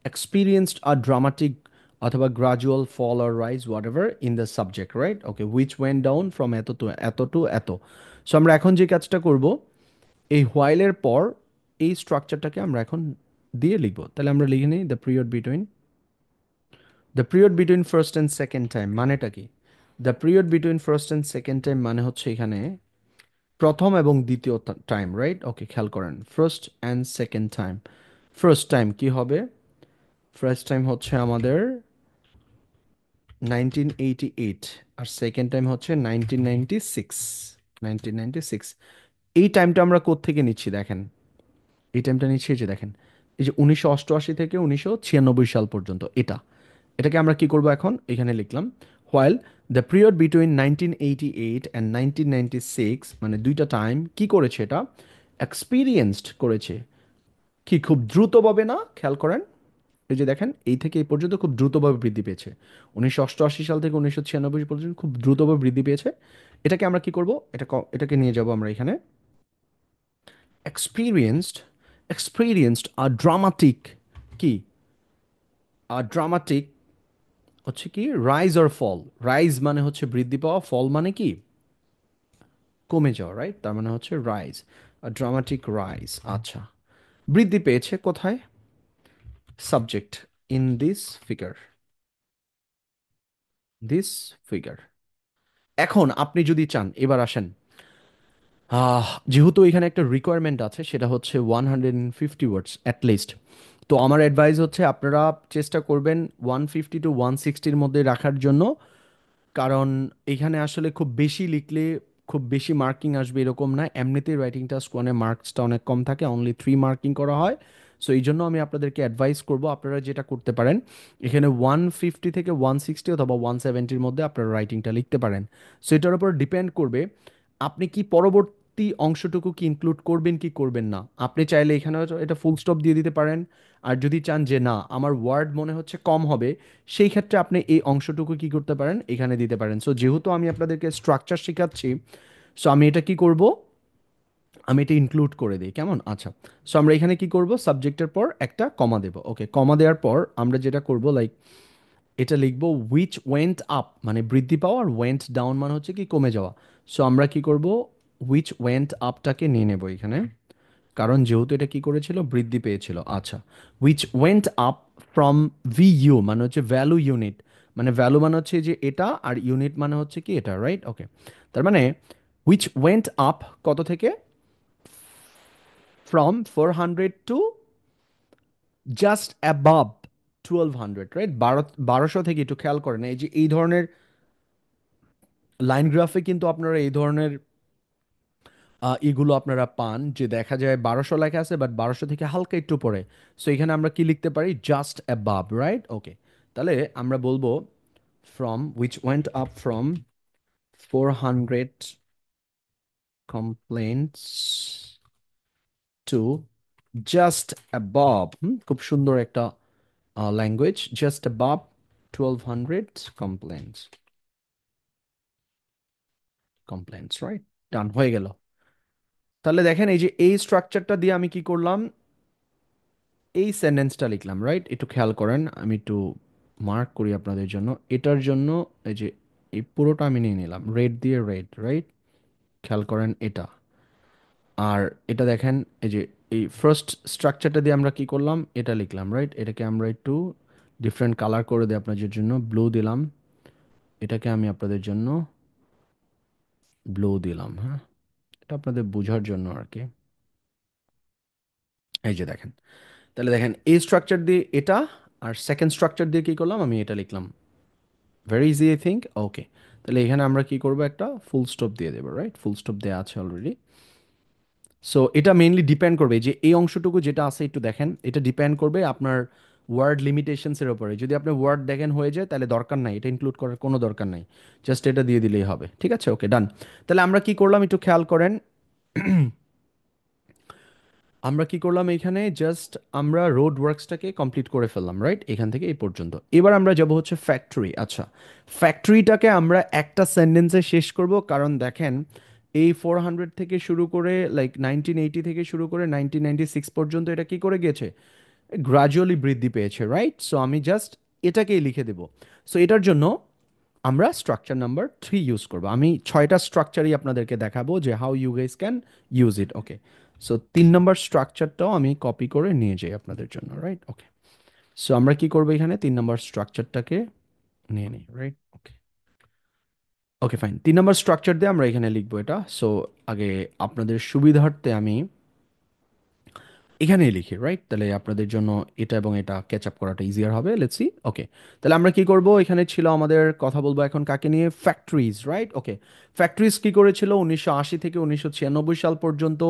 experienced a dramatic অথবা গ্রাজুয়াল ফল আর rise whatever in the subject, right? Okay, which went down from এত টু এত টু এত। সো আমরা এখন যে কাজটা করব, এই হোয়াইলের পর এই স্ট্রাকচারটাকে আমরা এখন দিয়ে লিখবো, তাহলে আমরা লিখে নিই the period between first and second time, মানেটা কি, the period between first and second time মানে হচ্ছে এখানে প্রথম এবং দ্বিতীয় টাইম, রাইট? ওকে, খেয়াল করেন, first and second time, first time কি হবে, ফার্স্ট টাইম হচ্ছে আমাদের 1988, আর সেকেন্ড টাইম হচ্ছে 1996, 1996। এই টাইমটা আমরা কোত্থেকে নিচ্ছি দেখেন, এই টাইমটা নিচ্ছি এই যে দেখেন, এই যে 1988 থেকে 1996 সাল পর্যন্ত, এটা, এটাকে আমরা কি করব, এখন এখানে লিখলাম while the period between 1988 and 1996, মানে দুইটা টাইম কি করেছে, এটা এক্সপিরিয়েন্সড করেছে, কি খুব দ্রুতভাবে, না খেয়াল করেন, এই যে দেখেন এই থেকে এই পর্যন্ত খুব দ্রুতভাবে বৃদ্ধি পেয়েছে, 1988 সাল থেকে 1996 পর্যন্ত খুব দ্রুতভাবে বৃদ্ধি পেয়েছে। এটাকে আমরা কি করব, এটাকে নিয়ে যাব আমরা এখানে, এক্সপিরিয়েন্সড, এক্সপিরিয়েন্সড আর ড্রামাটিক, কি আর ড্রামাটিক হচ্ছে কি, রাইজ অর ফল, রাইজ মানে হচ্ছে বৃদ্ধি পাওয়া, ফল মানে কি কমে যাওয়া, রাইট? তার মানে হচ্ছে রাইজ, ড্রামাটিক রাইজ। আচ্ছা, বৃদ্ধি পেয়েছে কোথায়, subject, in this figure, this figure. এখন আপনি যদি চান, এবার আসেন, যেহেতু এখানে একটা রিকোয়ারমেন্ট আছে, সেটা হচ্ছে 150 ওয়ার্ডস অ্যাটলিস্ট, তো আমার অ্যাডভাইস হচ্ছে আপনারা চেষ্টা করবেন 150 টু 160-র মধ্যে রাখার জন্য, কারণ এখানে আসলে খুব বেশি লিখলে খুব বেশি মার্কিং আসবে এরকম না, এমনিতেই রাইটিং টাস্ক ওয়ানে মার্কসটা অনেক কম থাকে, অনলি 3 মার্কিং করা হয়। সো এই জন্য আমি আপনাদেরকে অ্যাডভাইস করব আপনারা যেটা করতে পারেন, এখানে 150 থেকে 160 অথবা 170-র মধ্যে আপনারা রাইটিংটা লিখতে পারেন। সো এটার উপর ডিপেন্ড করবে আপনি কি পরবর্তী অংশটুকু কি ইনক্লুড করবেন কি করবেন না। আপনি চাইলে এখানে হয়তো এটা ফুল স্টপ দিয়ে দিতে পারেন, আর যদি চান যে না আমার ওয়ার্ড মনে হচ্ছে কম হবে, সেই ক্ষেত্রে আপনি এই অংশটুকু কি করতে পারেন এখানে দিতে পারেন। সো যেহেতু আমি আপনাদেরকে স্ট্রাকচার শেখাচ্ছি, সো আমি এটা কি করব, আমি এটা ইনক্লুড করে দিই কেমন, আচ্ছা। সো আমরা এখানে কি করব, সাবজেক্টের পর একটা কমা দেব, ওকে। কমা দেওয়ার পর আমরা যেটা করব লাইক এটা লিখব উইচ ওয়েন্ট আপ মানে বৃদ্ধি পাওয়া, আর ওয়েন্ট ডাউন মানে হচ্ছে কি কমে যাওয়া। সো আমরা কি করব, উইচ ওয়েন্ট আপটাকে নিয়ে নেব এখানে, কারণ যেহেতু এটা কি করেছিল বৃদ্ধি পেয়েছিল, আচ্ছা। উইচ ওয়েন্ট আপ ফ্রম ভিইউ মানে হচ্ছে ভ্যালু ইউনিট, মানে ভ্যালু মানে হচ্ছে যে এটা, আর ইউনিট মানে হচ্ছে কি এটা, রাইট, ওকে। তার মানে উইচ ওয়েন্ট আপ কত থেকে, from 400 to just above 1200, right, 1200 থেকে, একটু খেয়াল করেন এই যে এই ধরনের লাইন গ্রাফে কিন্তু আপনারা এই ধরনের এগুলো আপনারা পান যে দেখা যায় 1200 লেখা আছে বাট 1200 থেকে হালকা একটু পরে। সো এখানে আমরা কি লিখতে পারি, জাস্ট অ্যাবাভ, রাইট, ওকে। তাহলে আমরা বলবো from which went up from 400 complaints to just above, খুব সুন্দর একটা language, just above 1200 complaints, complaints, right, done হয়ে গেল। তাহলে দেখেন এই যে এই স্ট্রাকচারটা দিয়ে আমি কি করলাম, এই সেন্টেন্সটা লিখলাম, রাইট, একটু খেয়াল করেন আমি একটু মার্ক করি আপনাদের জন্য, এটার জন্য এই যে এই পুরোটা আমি নিয়ে নিলাম রেড দিয়ে, রেড, রাইট, খেয়াল করেন এটা। আর এটা দেখেন এই যে এই ফার্স্ট স্ট্রাকচারটা দিয়ে আমরা কি করলাম, এটা লিখলাম, রাইট, এটাকে আমরা একটু ডিফারেন্ট কালার করে দিই আপনাদের জন্য, ব্লু দিলাম, এটাকে আমি আপনাদের জন্য ব্লু দিলাম, হ্যাঁ, এটা আপনাদের বোঝার জন্য আর কি। এই যে দেখেন, তাহলে দেখেন এই স্ট্রাকচার দিয়ে এটা, আর সেকেন্ড স্ট্রাকচার দিয়ে কি করলাম, আমি এটা লিখলাম, ভেরি ইজি আই থিঙ্ক, ওকে। তাহলে এখানে আমরা কি করব, একটা ফুল স্টপ দিয়ে দেবো, রাইট, ফুল স্টপ দেওয়া আছে অলরেডি। সো এটা মেইনলি ডিপেন্ড করবে যে এই অংশটুকু যেটা আছে একটু দেখেন, এটা ডিপেন্ড করবে আপনার ওয়ার্ড লিমিটেশনসের উপরে। যদি আপনি ওয়ার্ড দেখেন হয়ে যায় তাহলে দরকার নাই, এটা ইনক্লুড করার কোনো দরকার নাই, জাস্ট এটা দিয়ে দিলেই হবে, ঠিক আছে, ওকে, ডান। তাহলে আমরা কি করলাম একটু খেয়াল করেন, আমরা কি করলাম এখানে, জাস্ট আমরা রোড ওয়ার্কসটাকে কমপ্লিট করে ফেললাম, রাইট, এখান থেকে এই পর্যন্ত। এবার আমরা যাব হচ্ছে ফ্যাক্টরি, আচ্ছা। ফ্যাক্টরিটাকে আমরা একটা সেন্টেন্সে শেষ করব, কারণ দেখেন এই 400 থেকে শুরু করে লাইক 1980 থেকে শুরু করে 1996 পর্যন্ত এটা কি করে গেছে, গ্রাজুয়ালি বৃদ্ধি পেয়েছে, রাইট। সো আমি জাস্ট এটাকেই লিখে দেব। সো এটার জন্য আমরা স্ট্রাকচার নাম্বার 3 ইউজ করব। আমি 6টা স্ট্রাকচারই আপনাদেরকে দেখাবো যে how you guys can use it, okay. So 3 number স্ট্রাকচারটাও আমি কপি করে নিয়ে যাই আপনাদের জন্য, রাইট, ওকে। সো আমরা কি করবো এখানে 3 নম্বর স্ট্রাকচারটাকে নিয়ে নিই, রাইট, ওকে। ওকে ফাইন, 3 নম্বর স্ট্রাকচার দিয়ে আমরা এখানে লিখবো এটা। সো আগে আপনাদের সুবিধার্থে আমি এখানেই লিখি, রাইট, তাহলে আপনাদের জন্য এটা এবং এটা ক্যাচ আপ করাটা ইজিয়ার হবে, লেটস সি, ওকে। তাহলে আমরা কি করব, এখানে ছিল আমাদের, কথা বলবো এখন কাকে নিয়ে, ফ্যাক্টরিজ, রাইট, ওকে। ফ্যাক্টরিজ কি করেছিল 1980 থেকে 1996 সাল পর্যন্ত,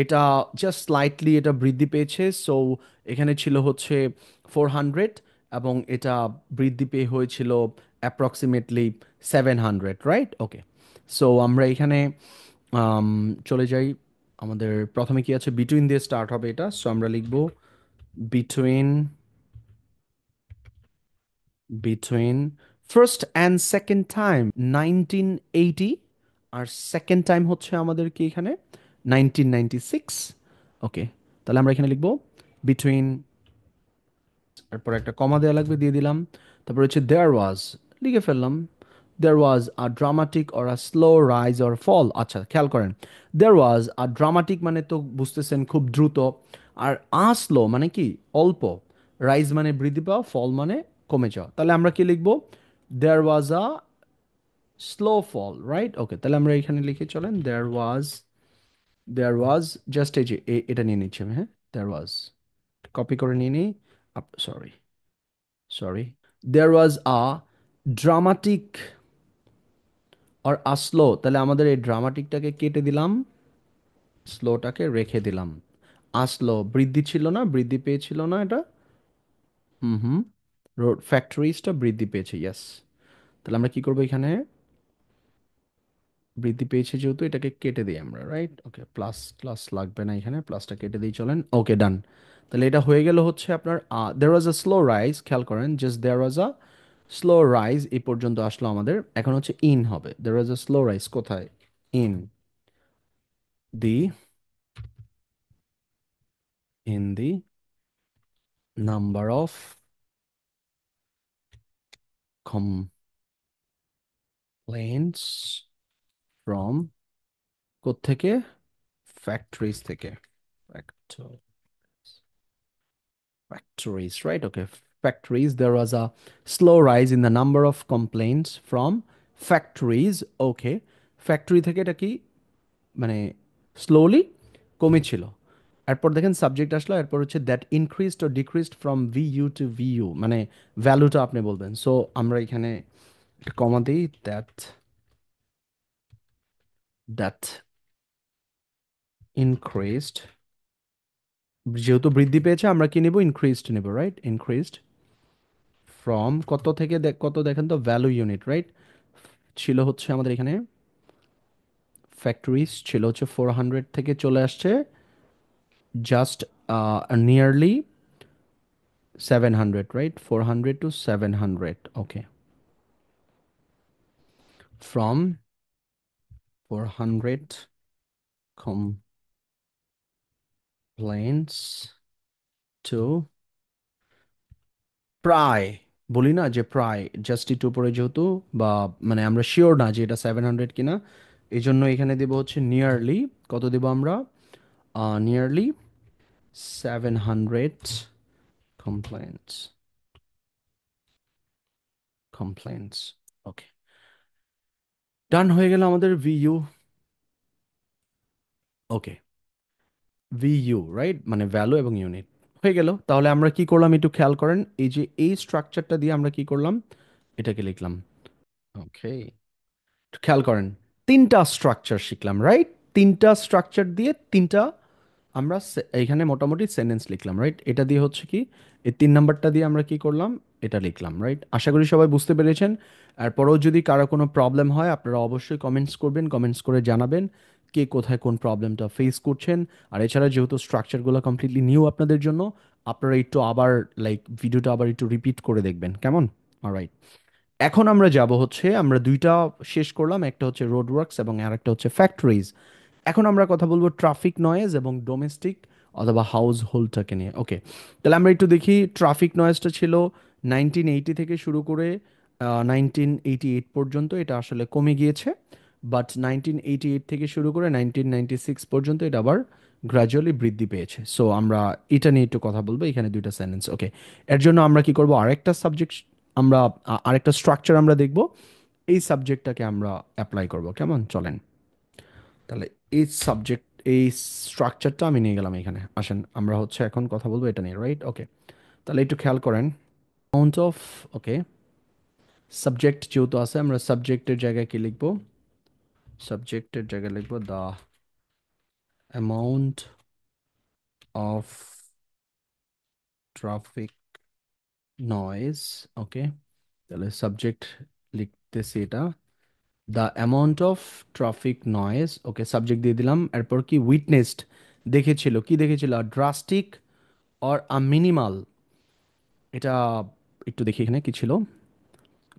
এটা জাস্ট স্লাইটলি এটা বৃদ্ধি পেয়েছে। সো এখানে ছিল হচ্ছে 400, এবং এটা বৃদ্ধি পেয়ে হয়েছিল অ্যাপ্রক্সিমেটলি 700, রাইট, ওকে। সো আমরা এখানে আম, চলে যাই, আমাদের প্রথমে কি আছে, বিটুইন দিয়ে স্টার্ট হবে এটা। সো আমরা লিখব between, between first and second time 1980, আর সেকেন্ড টাইম হচ্ছে আমাদের কি এখানে 1996, ওকে। তাহলে আমরা এখানে লিখব বিটুইন, তারপর একটা কমা দেওয়া লাগবে, দিয়ে দিলাম। তারপর হচ্ছে দেয়ার ওয়াজ, লিখে ফেললাম, there was a dramatic or a slow rise or fall, আচ্ছা খেয়াল করেন, দেয়ার ওয়াজ আ ড্রামাটিক মানে তো বুঝতেছেন খুব দ্রুত, আর আ স্লো মানে কি অল্প, রাইজ মানে বৃদ্ধি পাওয়া, ফল মানে কমে যাওয়া। তাহলে আমরা কি লিখবো, দেয়ার was a slow fall, right, ওকে। তাহলে আমরা এখানে লিখে চলেন, দেয়ার ওয়াজ জাস্ট এই যে এটা নিয়ে নিচ্ছি আমি, হ্যাঁ, দেয়ার ওয়াজ কপি করে নিয়ে নিই, sorry, sorry, there was a dramatic আর আসলো, তাহলে আমাদের এই ড্রামাটিকটাকে কেটে দিলাম, স্লোটাকে রেখে দিলাম। আসলো বৃদ্ধি ছিল না, বৃদ্ধি পেয়েছিল না এটা? হুম হুম। রোড ফ্যাক্টরিজটা বৃদ্ধি পেয়েছে, ইয়েস। তাহলে আমরা কি করবো এখানে? বৃদ্ধি পেয়েছে যেহেতু এটাকে কেটে দিই আমরা, রাইট? ওকে, প্লাস প্লাস লাগবে না এখানে, প্লাসটা কেটে দিই, চলেন। ওকে, ডান। তাহলে এটা হয়ে গেল হচ্ছে আপনার দেয়ার ওয়াজ আ স্লো রাইজ, খেয়াল করেন, just there was a slow rise এই পর্যন্ত আসলো আমাদের। এখন হচ্ছে ইন হবে, দেয়ার ওয়াজ আ স্লো রাইজ কোথায়? In the, in the number of complaints from, কোত্থেকে? ফ্যাক্টরিজ থেকে। Factories, right? Okay. Factories. There was a slow rise in the number of complaints from factories. Okay. Factory থেকে এটা কি, মানে slowly কমেছিল। এরপর দেখেন subject আসলো, এরপর হচ্ছে দ্যাট ইনক্রিজড ও decreased from V U to V U, মানে ভ্যালুটা আপনি বলবেন। সো আমরা এখানে একটা কমা দিই, দ্যাট, দ্যাট ইনক্রিজড, যেহেতু বৃদ্ধি পেয়েছে আমরা কি নিব? ইনক্রিজড নিব, রাইট? ইনক্রিজড ফ্রম কত থেকে কত দেখেন তো, ভ্যালু ইউনিট, রাইট? ছিল হচ্ছে আমাদের এখানে ফ্যাক্টরিজ ছিল হচ্ছে 400 থেকে চলে আসছে just nearly 700, right? 400 to 700, okay. From 400 complaints to, প্রায়, বলি না যে প্রায়, জাস্ট একটু উপরে যেহেতু, বা মানে আমরা শিওর না যে এটা 700 কিনা, এই জন্য এখানে দেবো হচ্ছে নিয়ারলি, কত দেবো আমরা? নিয়ারলি 700 কমপ্লেন্টস, কমপ্লেন্টস, ওকে। ডান হয়ে গেল আমাদের ভিইউ। ওকে, ভিইউ, রাইট, মানে ভ্যালু এবং ইউনিট হয়ে গেল। তাহলে আমরা কি করলাম একটু খেয়াল করেন, এই যে এই স্ট্রাকচারটা দিয়ে আমরা কি করলাম, এটাকে লিখলাম। ওকে, খেয়াল করেন, তিনটা স্ট্রাকচার শিখলাম, রাইট? তিনটা স্ট্রাকচার দিয়ে তিনটা আমরা এইখানে মোটামুটি সেন্টেন্স লিখলাম, রাইট? এটা দিয়ে হচ্ছে কি, এই 3 নাম্বারটা দিয়ে আমরা কি করলাম, এটা লিখলাম, রাইট? আশা করি সবাই বুঝতে পেরেছেন। এরপরেও যদি কারো কোনো প্রবলেম হয় আপনারা অবশ্যই কমেন্টস করবেন, কমেন্টস করে জানাবেন কে কোথায় কোন প্রবলেমটা ফেস করছেন। আর এছাড়া যেহেতু স্ট্রাকচারগুলো কমপ্লিটলি নিউ আপনাদের জন্য, আপনারা একটু আবার লাইক ভিডিওটা আবার একটু রিপিট করে দেখবেন, কেমন? অলরাইট। এখন আমরা যাব হচ্ছে, আমরা দুইটা শেষ করলাম, একটা হচ্ছে রোড ওয়ার্কস এবং আরেকটা হচ্ছে ফ্যাক্টরিজ। এখন আমরা কথা বলবো ট্রাফিক নয়েজ এবং ডোমেস্টিক অথবা হাউস হোল্ডটাকে নিয়ে। ওকে, তাহলে আমরা একটু দেখি। ট্রাফিক নয়েজটা ছিল 1980 থেকে শুরু করে 1988 পর্যন্ত, এটা আসলে কমে গিয়েছে। বাট 1988 থেকে শুরু করে 1996 পর্যন্ত এটা আবার গ্র্যাজুয়ালি বৃদ্ধি পেয়েছে। সো আমরা এটা নিয়ে একটু কথা বলবো, এখানে দুইটা সেন্টেন্স। ওকে, এর জন্য আমরা কি করব, আরেকটা সাবজেক্ট, আমরা আরেকটা স্ট্রাকচার আমরা দেখব, এই সাবজেক্টটাকে আমরা অ্যাপ্লাই করব, কেমন? চলেন। তাহলে এই সাবজেক্ট, এই স্ট্রাকচারটা আমি নিয়ে গেলাম এখানে, আসেন আমরা হচ্ছে এখন কথা বলবো এটা নিয়ে, রাইট? ওকে, তাহলে একটু খেয়াল করেন, অ্যামাউন্ট অফ, ওকে, সাবজেক্ট যেহেতু আছে আমরা সাবজেক্টের জায়গায় কি লিখবো? সাবজেক্টের জায়গায় লিখবো the amount of traffic noise. Okay, তাহলে সাবজেক্ট লিখতেছি এটা, the amount of traffic noise. Okay, subject দিয়ে দিলাম। এরপর কি, উইটনেসড, দেখেছিল, কি দেখেছিল? ড্রাস্টিক অর আ মিনিমাল, এটা একটু দেখি এখানে কি ছিল,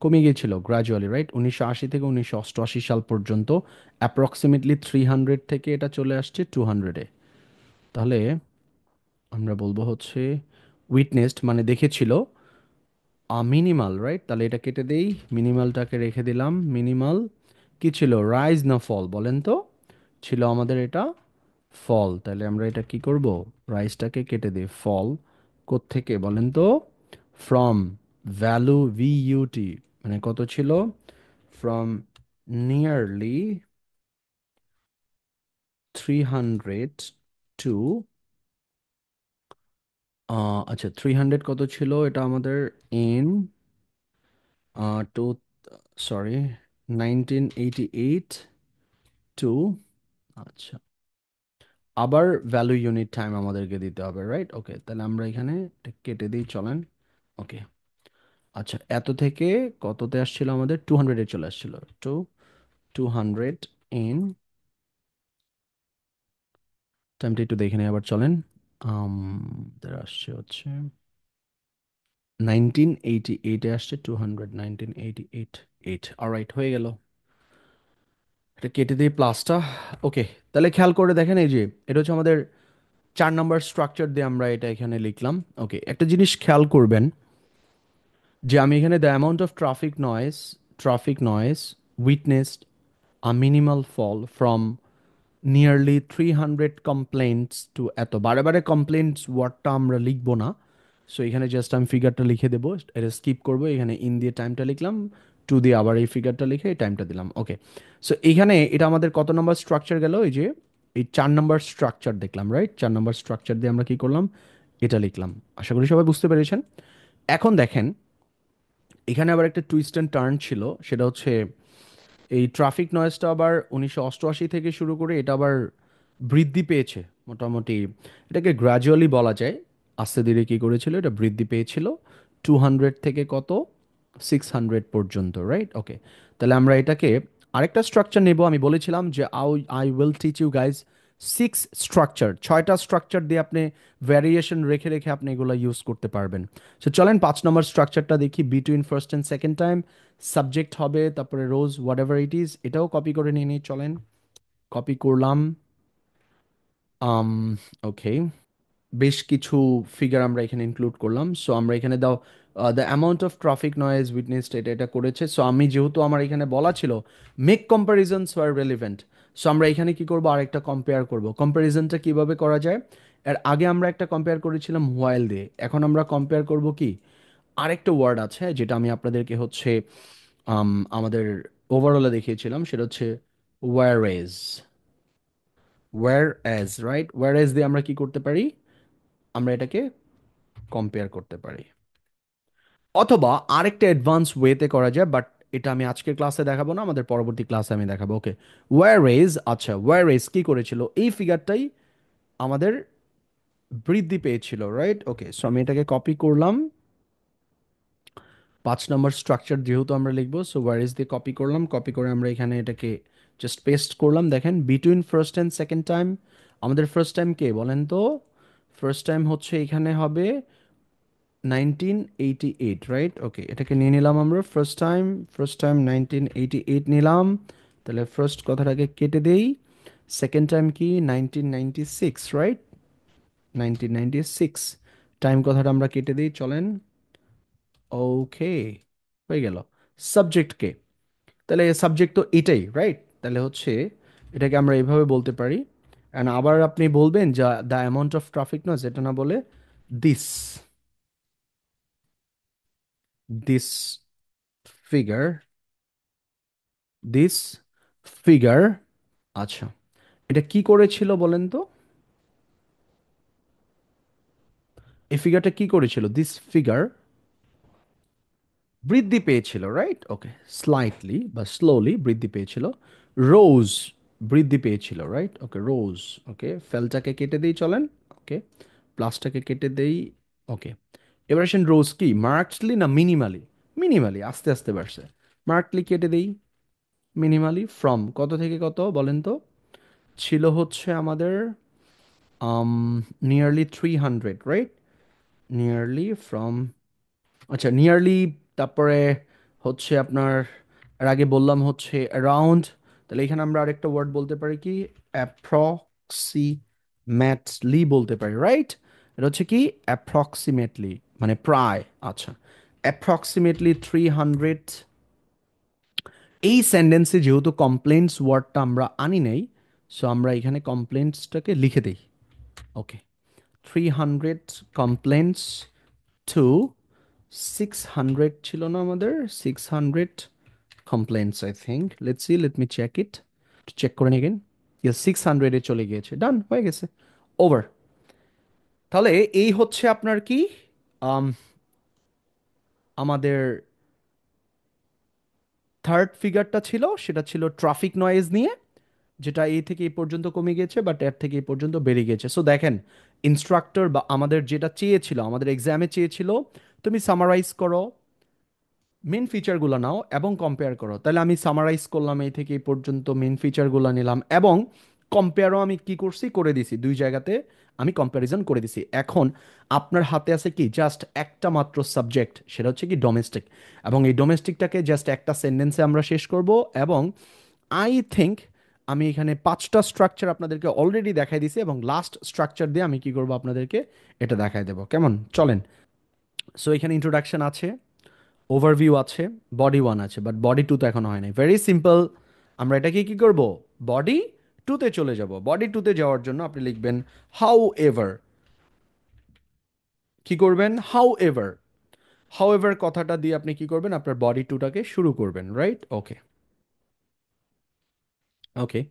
কমে গিয়েছিল গ্রাজুয়ালি, রাইট? 1980 থেকে 1988 সাল পর্যন্ত অ্যাপ্রক্সিমেটলি 300 থেকে এটা চলে আসছে 200-এ। তাহলে আমরা বলবো হচ্ছে উইটনেসড মানে দেখেছিল, মিনিমাল, রাইট? তাহলে এটা কেটে দেই, মিনিমালটাকে রেখে দিলাম। মিনিমাল কি ছিল, রাইজ না ফল বলেন তো? ছিল আমাদের এটা ফল, তাহলে আমরা এটা কি করব, রাইজটাকে কেটে দিই, ফল কোত্থেকে বলেন তো? ফ্রম ভ্যালু ভিইউটি, মানে কত ছিল? ফ্রম নিয়ারলি 300 টু, আচ্ছা 300 কত ছিল এটা আমাদের? ইন টু, সরি, 1988 টু, আচ্ছা, আবার ভ্যালু ইউনিট টাইম আমাদেরকে দিতে হবে, রাইট? ওকে, তাহলে আমরা এখানে এটা কেটে দিই, চলেন। ওকে, আচ্ছা, এত থেকে কততে আসছিল আমাদের? 200-এ চলে আসছিল। টু 200 ইন, টাইমটা একটু দেখে নিই আবার, চলেন। আমাদের আসছে হচ্ছে 1988-এ আসছে 200, 1988 এইট, অলরাইট, হয়ে গেল। এটা কেটে দিই প্লাসটা। ওকে, তাহলে খেয়াল করে দেখেন, এই যে এটা হচ্ছে আমাদের 4 নম্বর স্ট্রাকচার দিয়ে আমরা এটা এখানে লিখলাম। ওকে, একটা জিনিস খেয়াল করবেন যে আমি এখানে the amount of traffic noise witnessed a minimal fall from nearly 300 complaints to, এত বারে বারে কমপ্লেন্টস ওয়ার্ডটা আমরা লিখবো না। সো এখানে জাস্ট আমি ফিগারটা লিখে দেবো, এটা স্কিপ করবো, এখানে ইন দিয়ে টাইমটা লিখলাম, টু দিয়ে আবার এই ফিগারটা লিখে এই টাইমটা দিলাম। ওকে, সো এখানে এটা আমাদের কত নম্বর স্ট্রাকচার গেল? এই যে এই 4 নম্বর স্ট্রাকচার দেখলাম, রাইট? 4 নম্বর স্ট্রাকচার দিয়ে আমরা কি করলাম? এটা লিখলাম। আশা করি সবাই বুঝতে পেরেছেন। এখন দেখেন, এখানে আবার একটা টুইস্ট অ্যান্ড টার্ন ছিল, সেটা হচ্ছে এই ট্রাফিক নয়েজটা আবার 1988 থেকে শুরু করে এটা আবার বৃদ্ধি পেয়েছে মোটামুটি। এটাকে গ্র্যাজুয়ালি বলা যায়, আস্তে ধীরে কি করেছিল, এটা বৃদ্ধি পেয়েছিল 200 থেকে কত, 600 পর্যন্ত, রাইট? ওকে, তাহলে আমরা এটাকে আরেকটা স্ট্রাকচার নেব। আমি বলেছিলাম যে I will teach you guys 6 structure, 6টা স্ট্রাকচার দিয়ে আপনি ভ্যারিয়েশন রেখে রেখে আপনি এগুলো ইউজ করতে পারবেন। সো চলেন 5 নম্বর স্ট্রাকচারটা দেখি, between first and second time. Subject হবে, তারপরে রোজ হোয়াট এভার ইট ইজ, এটাও কপি করে নিয়ে নিই, চলেন। কপি করলাম। আম ওকে, বেশ কিছু ফিগার আমরা এখানে ইনক্লুড করলাম। সো আমরা এখানে দাও the amount of traffic noise witnessed, এটা এটা করেছে। সো আমি যেহেতু আমার এখানে বলা ছিল মেক কম্প্যারিজনস আর রেলিভেন্ট, সো আমরা এখানে কি করব, আরেকটা কম্পেয়ার করব। কম্প্যারিজনটা কিভাবে করা যায়? এর আগে আমরা একটা কম্পেয়ার করেছিলাম হোয়াইল দিয়ে, এখন আমরা কম্পেয়ার করব কি, আরেকটা ওয়ার্ড আছে যেটা আমি আপনাদেরকে হচ্ছে আমাদের ওভারঅলে দেখিয়েছিলাম, সেটা হচ্ছে ওয়্যারএজ। ওয়্যারএজ, রাইট? ওয়্যারএজ দিয়ে আমরা কি করতে পারি? আমরা এটাকে কম্পেয়ার করতে পারি, অথবা আরেকটা অ্যাডভান্স ওয়েতে করা যায়, বাট এটা আমি আজকের ক্লাসে দেখাবো না, আমাদের পরবর্তী ক্লাসে আমি দেখাবো। ওকে, ওয়্যারএজ, আচ্ছা, ওয়্যারএজ কি করেছিল? এই ফিগারটাই আমাদের বৃদ্ধি পেয়েছিল, রাইট? ওকে, সো আমি এটাকে কপি করলাম। 5 নম্বর স্ট্রাকচার যেহেতু আমরা লিখবো, সো ওয়্যার ইজ দিয়ে কপি করলাম, কপি করে আমরা এখানে এটাকে জাস্ট পেস্ট করলাম। দেখেন, between first and second time, আমাদের ফার্স্ট টাইম কে বলেন তো? ফার্স্ট টাইম হচ্ছে এখানে হবে 1988, রাইট? ওকে, এটাকে নিয়ে নিলাম আমরা ফার্স্ট টাইম 1988 নিলাম। তাহলে ফার্স্ট কথাটাকে কেটে দেই। সেকেন্ড টাইম কি? 1996, রাইট? 1996 টাইম কথাটা আমরা কেটে দিই, চলেন। ওকে, হয়ে গেল। সাবজেক্ট কে? তাহলে সাবজেক্ট তো এটাই, রাইট? তাহলে হচ্ছে এটাকে আমরা এইভাবে বলতে পারি। অ্যান্ড আবার আপনি বলবেন যা the amount of traffic noise, এটা না বলে this this figure, this figure, আচ্ছা, এটা কি করেছিল বলেন তো? এই ফিগারটা কি করেছিল? দিস ফিগার বৃদ্ধি পেয়েছিল, রাইট? ওকে, স্লাইটলি বা স্লোলি বৃদ্ধি পেয়েছিল। রোজ বৃদ্ধি পেয়েছিল, রাইট? ওকে, রোজ। ওকে, ফেলটাকে কেটে দিই, চলেন। ওকে, প্লাসটাকে কেটে দেই। ওকে, এবার আসেন, রোজ কি মার্কডলি না মিনিমালি? মিনিমালি, আস্তে আস্তে বাড়ছে। মার্কডলি কেটে দেই, মিনিমালি ফ্রম কত থেকে কত বলেন তো? ছিল হচ্ছে আমাদের নিয়ারলি 300, রাইট? নিয়ারলি ফ্রম, আচ্ছা, নিয়ারলি, তারপরে হচ্ছে আপনার, এর আগে বললাম হচ্ছে অ্যারাউন্ড, তাহলে এখানে আমরা আরেকটা ওয়ার্ড বলতে পারি কি, অ্যাপ্রক্সিমেটলি বলতে পারি, রাইট? এটা হচ্ছে কি, অ্যাপ্রক্সিমেটলি, মানে প্রায়, আচ্ছা, অ্যাপ্রক্সিমেটলি 300। এই সেন্টেন্সে যেহেতু কমপ্লেন্টস ওয়ার্ডটা আমরা আনি নেই, সো আমরা এখানে কমপ্লেন্টসটাকে লিখে দিই। ওকে, 300 কমপ্লেন্টস টু 600 ছিল না আমাদের? 600 complaints, I think, let's see, let me check it, check করে নিই। ইয়েস, 600-এ চলে গিয়েছে, ডান হয়ে গেছে, ওভার। তাহলে এই হচ্ছে আপনার কি, আম, আমাদের থার্ড ফিগারটা ছিল, সেটা ছিল ট্রাফিক নয়েজ নিয়ে, যেটা এই থেকে এই পর্যন্ত কমে গিয়েছে, বাট এর থেকে এই পর্যন্ত বেড়ে গিয়েছে। সো দেখেন, ইনস্ট্রাক্টর বা আমাদের যেটা চেয়েছিল, আমাদের এক্সামে চেয়েছিল তুমি সামারাইজ করো, মেন ফিচারগুলো নাও এবং কম্পেয়ার করো। তাহলে আমি সামারাইজ করলাম, এই থেকে এই পর্যন্ত মেন ফিচারগুলো নিলাম এবং কম্পেয়ারও আমি কি করছি, করে দিছি, দুই জায়গাতে আমি কম্প্যারিজন করে দিছি। এখন আপনার হাতে আছে কি, জাস্ট একটা মাত্র সাবজেক্ট, সেটা হচ্ছে কি ডোমেস্টিক, এবং এই ডোমেস্টিকটাকে জাস্ট একটা সেন্টেন্সে আমরা শেষ করব। এবং আই থিঙ্ক আমি এখানে পাঁচটা স্ট্রাকচার আপনাদেরকে অলরেডি দেখাই দিছি, এবং লাস্ট স্ট্রাকচার দিয়ে আমি কি করব আপনাদেরকে এটা দেখাই দেবো। কেমন, চলেন। সো এখানে ইন্ট্রোডাকশন আছে, ওভারভিউ আছে, বডি ওয়ান আছে, বাট বডি টু তো এখনো হয় নাই। ভেরি সিম্পল, আমরা এটাকে কি করব, বডি টুতে চলে যাব। বডি টুতে যাওয়ার জন্য আপনি লিখবেন হাউ এভার, কি করবেন, হাউ এভার। হাউ এভার কথাটা দিয়ে আপনি কি করবেন, আপনার বডি টুটাকে শুরু করবেন, right? Okay, okay.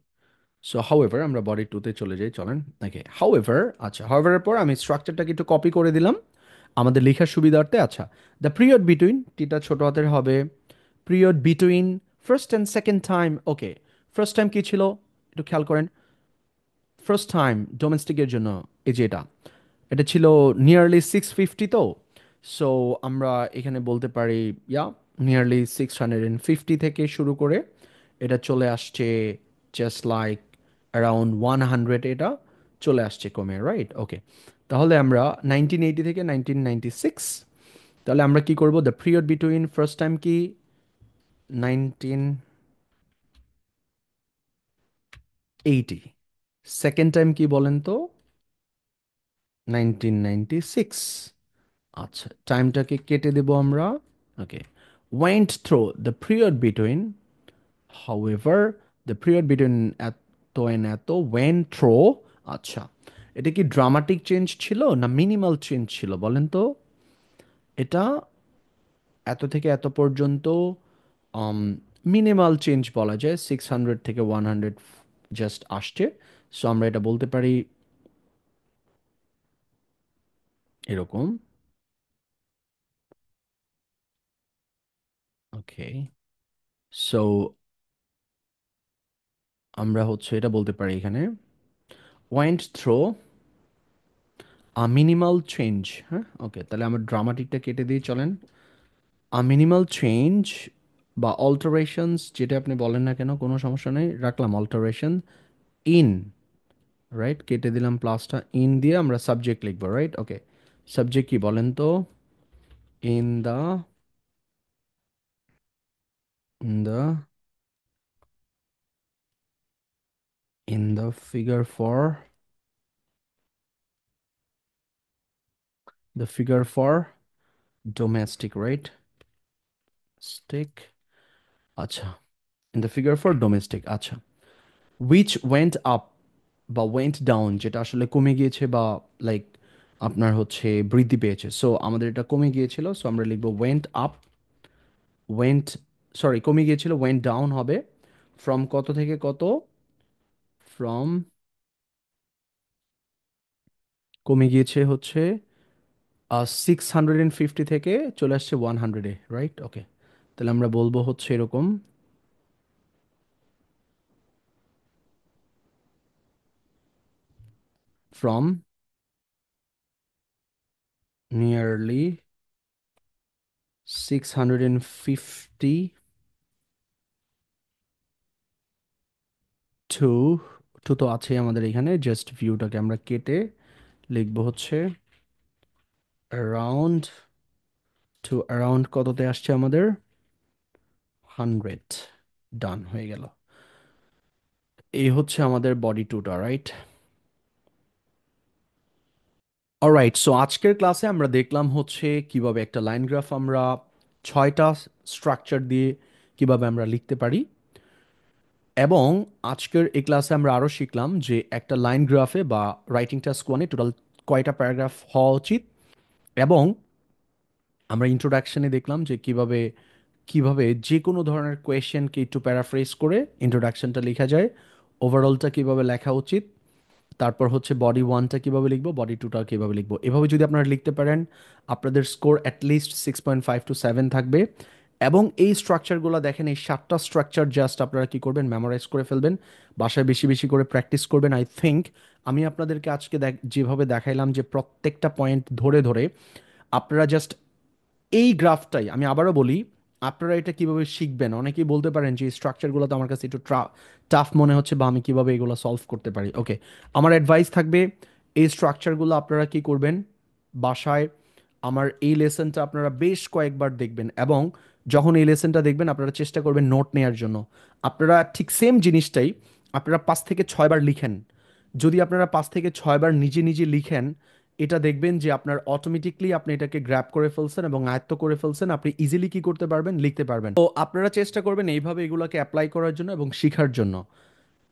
So how ever, আমরা বডি টুতে চলে যাই, চলেন। ওকে, হাউ এভার। আচ্ছা, হাউ এভারের পর আমি স্ট্রাকচারটাকে একটু কপি করে দিলাম আমাদের লেখার সুবিধার্থে। আচ্ছা, দ্য পিরিয়ড বিটুইন, টিটা ছোট হাতের হবে, period between first and second time. Okay, first time কি ছিল, একটু খেয়াল করেন। ফার্স্ট টাইম ডোমেস্টিকের জন্য এই যে এটা, এটা ছিল নিয়ারলি 650। তো সো আমরা এখানে বলতে পারি, ইয়া, নিয়ারলি 650 থেকে শুরু করে এটা চলে আসছে জাস্ট লাইক অ্যারাউন্ড 100, এটা চলে আসছে কমে, রাইট? ওকে, তাহলে আমরা 1980 থেকে 1996, তাহলে আমরা কি করব, the period between first time কি 1980, সেকেন্ড টাইম কি বলেন তো, 1996। আচ্ছা, টাইমটাকে কেটে দেব আমরা। ওকে, went through the period between, however, the period between এত and এত went through। আচ্ছা, এটা কি ড্রামাটিক চেঞ্জ ছিল না মিনিমাল চেঞ্জ ছিল বলেন তো? এটা এত থেকে এত পর্যন্ত মিনিমাল চেঞ্জ বলা যায়, 600 থেকে 100 জাস্ট আসছে। সো আমরা এটা বলতে পারি এরকম। ওকে, সো আমরা হচ্ছে এটা বলতে পারি এখানে went through মিনিমাল চেঞ্জ। হ্যাঁ, ওকে, তাহলে আমার ড্রামাটিকটা কেটে দিয়ে চলেন। মিনিমাল চেঞ্জ বা অল্টারেশনস, যেটা আপনি বলেন না কেন, কোনো সমস্যা নেই, রাখলাম অল্টারেশন ইন, রাইট? কেটে দিলাম প্লাসটা, ইন দিয়ে আমরা সাবজেক্ট লিখবো, রাইট? ওকে, সাবজেক্ট কি বলেন তো, in the, in the, in the figure for, the figure for domestic, right? Stick. আচ্ছা, in the figure for domestic. আচ্ছা, which went up বা ওয়েন্ট ডাউন, যেটা আসলে কমে গিয়েছে বা লাইক আপনার হচ্ছে বৃদ্ধি পেয়েছে। সো আমাদের এটা কমে গিয়েছিল, সো আমরা লিখবো ওয়েন্ট আপ, ওয়েন্ট, সরি, কমে গিয়েছিল, ওয়েন্ট ডাউন হবে। ফ্রম কত থেকে কত, ফ্রম, কমে গিয়েছে হচ্ছে 650 থেকে চলে আসছে 100-এ, রাইট? ওকে, তাহলে আমরা বলবো হচ্ছে এরকম, ফ্রম নিয়ারলি 650 টু, টু তো আছে আমাদের এখানে, জাস্ট ভিউটাকে আমরা কেটে লিখবো হচ্ছে অ্যারাউন্ড, টু অ্যারাউন্ড কততে আসছে আমাদের, 100। ডান হয়ে গেল। এই হচ্ছে আমাদের বডি টুটা, রাইট? অলরাইট, সো আজকের ক্লাসে আমরা দেখলাম হচ্ছে কিভাবে একটা লাইন গ্রাফ আমরা 6টা স্ট্রাকচার দিয়ে কিভাবে আমরা লিখতে পারি। এবং আজকের এই ক্লাসে আমরা আরও শিখলাম যে একটা লাইন গ্রাফে বা রাইটিং টাস্ক ওয়ানে টোটাল কয়টা প্যারাগ্রাফ হওয়া উচিত। এবং আমরা ইন্ট্রোডাকশনে দেখলাম যে কিভাবে কিভাবে যে কোনো ধরনের কোয়েশ্চেনকে একটু প্যারাফ্রেজ করে ইন্ট্রোডাকশনটা লেখা যায়, ওভারঅলটা কিভাবে লেখা উচিত, তারপর হচ্ছে বডি ওয়ানটা কিভাবে লিখবো, বডি টুটা কিভাবে লিখবো। এভাবে যদি আপনারা লিখতে পারেন, আপনাদের স্কোর অ্যাটলিস্ট 6.5 to 7 থাকবে। এবং এই স্ট্রাকচারগুলো দেখেন, এই 7টা স্ট্রাকচার জাস্ট আপনারা কি করবেন, মেমোরাইজ করে ফেলবেন, বাসায় বেশি বেশি করে প্র্যাকটিস করবেন। আই থিংক আমি আপনাদেরকে আজকে যেভাবে দেখাইলাম যে প্রত্যেকটা পয়েন্ট ধরে ধরে আপনারা জাস্ট এই গ্রাফটাই, আমি আবারও বলি, আপনারা এটা কিভাবে শিখবেন। অনেকেই বলতে পারেন যে স্ট্রাকচারগুলো তো আমার কাছে একটু টাফ মনে হচ্ছে, বা আমি কিভাবে এগুলো সলভ করতে পারি। ওকে, আমার অ্যাডভাইস থাকবে এই স্ট্রাকচারগুলো আপনারা কি করবেন, বাসায় আমার এই লেসনটা আপনারা বেশ কয়েকবার দেখবেন, এবং যখন এই লেসনটা দেখবেন আপনারা চেষ্টা করবেন নোট নেওয়ার জন্য। আপনারা ঠিক সেম জিনিসটাই আপনারা 5 থেকে 6 বার লিখেন। যদি আপনারা 5 থেকে 6 বার নিজে নিজে লিখেন, এটা দেখবেন যে আপনার অটোমেটিকলি আপনি এটাকে গ্র্যাব করে ফেলছেন এবং আয়ত্ত করে ফেলছেন। আপনি ইজিলি কি করতে পারবেন, লিখতে পারবেন। তো আপনারা চেষ্টা করবেন এইভাবে এগুলোকে অ্যাপ্লাই করার জন্য এবং শেখার জন্য।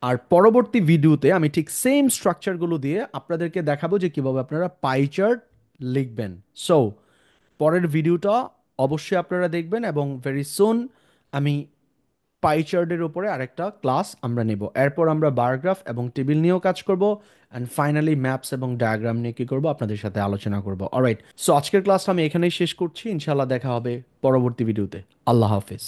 আর পরবর্তী ভিডিওতে আমি ঠিক সেম স্ট্রাকচারগুলো দিয়ে আপনাদেরকে দেখাবো যে কিভাবে আপনারা পাই চার্ট লিখবেন। সো পরের ভিডিওটা অবশ্যই আপনারা দেখবেন, এবং ভেরি সুন আমি পাই চার্টের উপরে আরেকটা ক্লাস আমরা নেব। এরপর আমরা বার গ্রাফ এবং টেবিল নিয়েও কাজ করব, অ্যান্ড ফাইনালি ম্যাপস এবং ডায়াগ্রাম নিয়ে কি করব আপনাদের সাথে আলোচনা করব। অলরাইট, সো আজকের ক্লাসটা আমি এখানেই শেষ করছি। ইনশাআল্লাহ দেখা হবে পরবর্তী ভিডিওতে। আল্লাহ হাফিজ।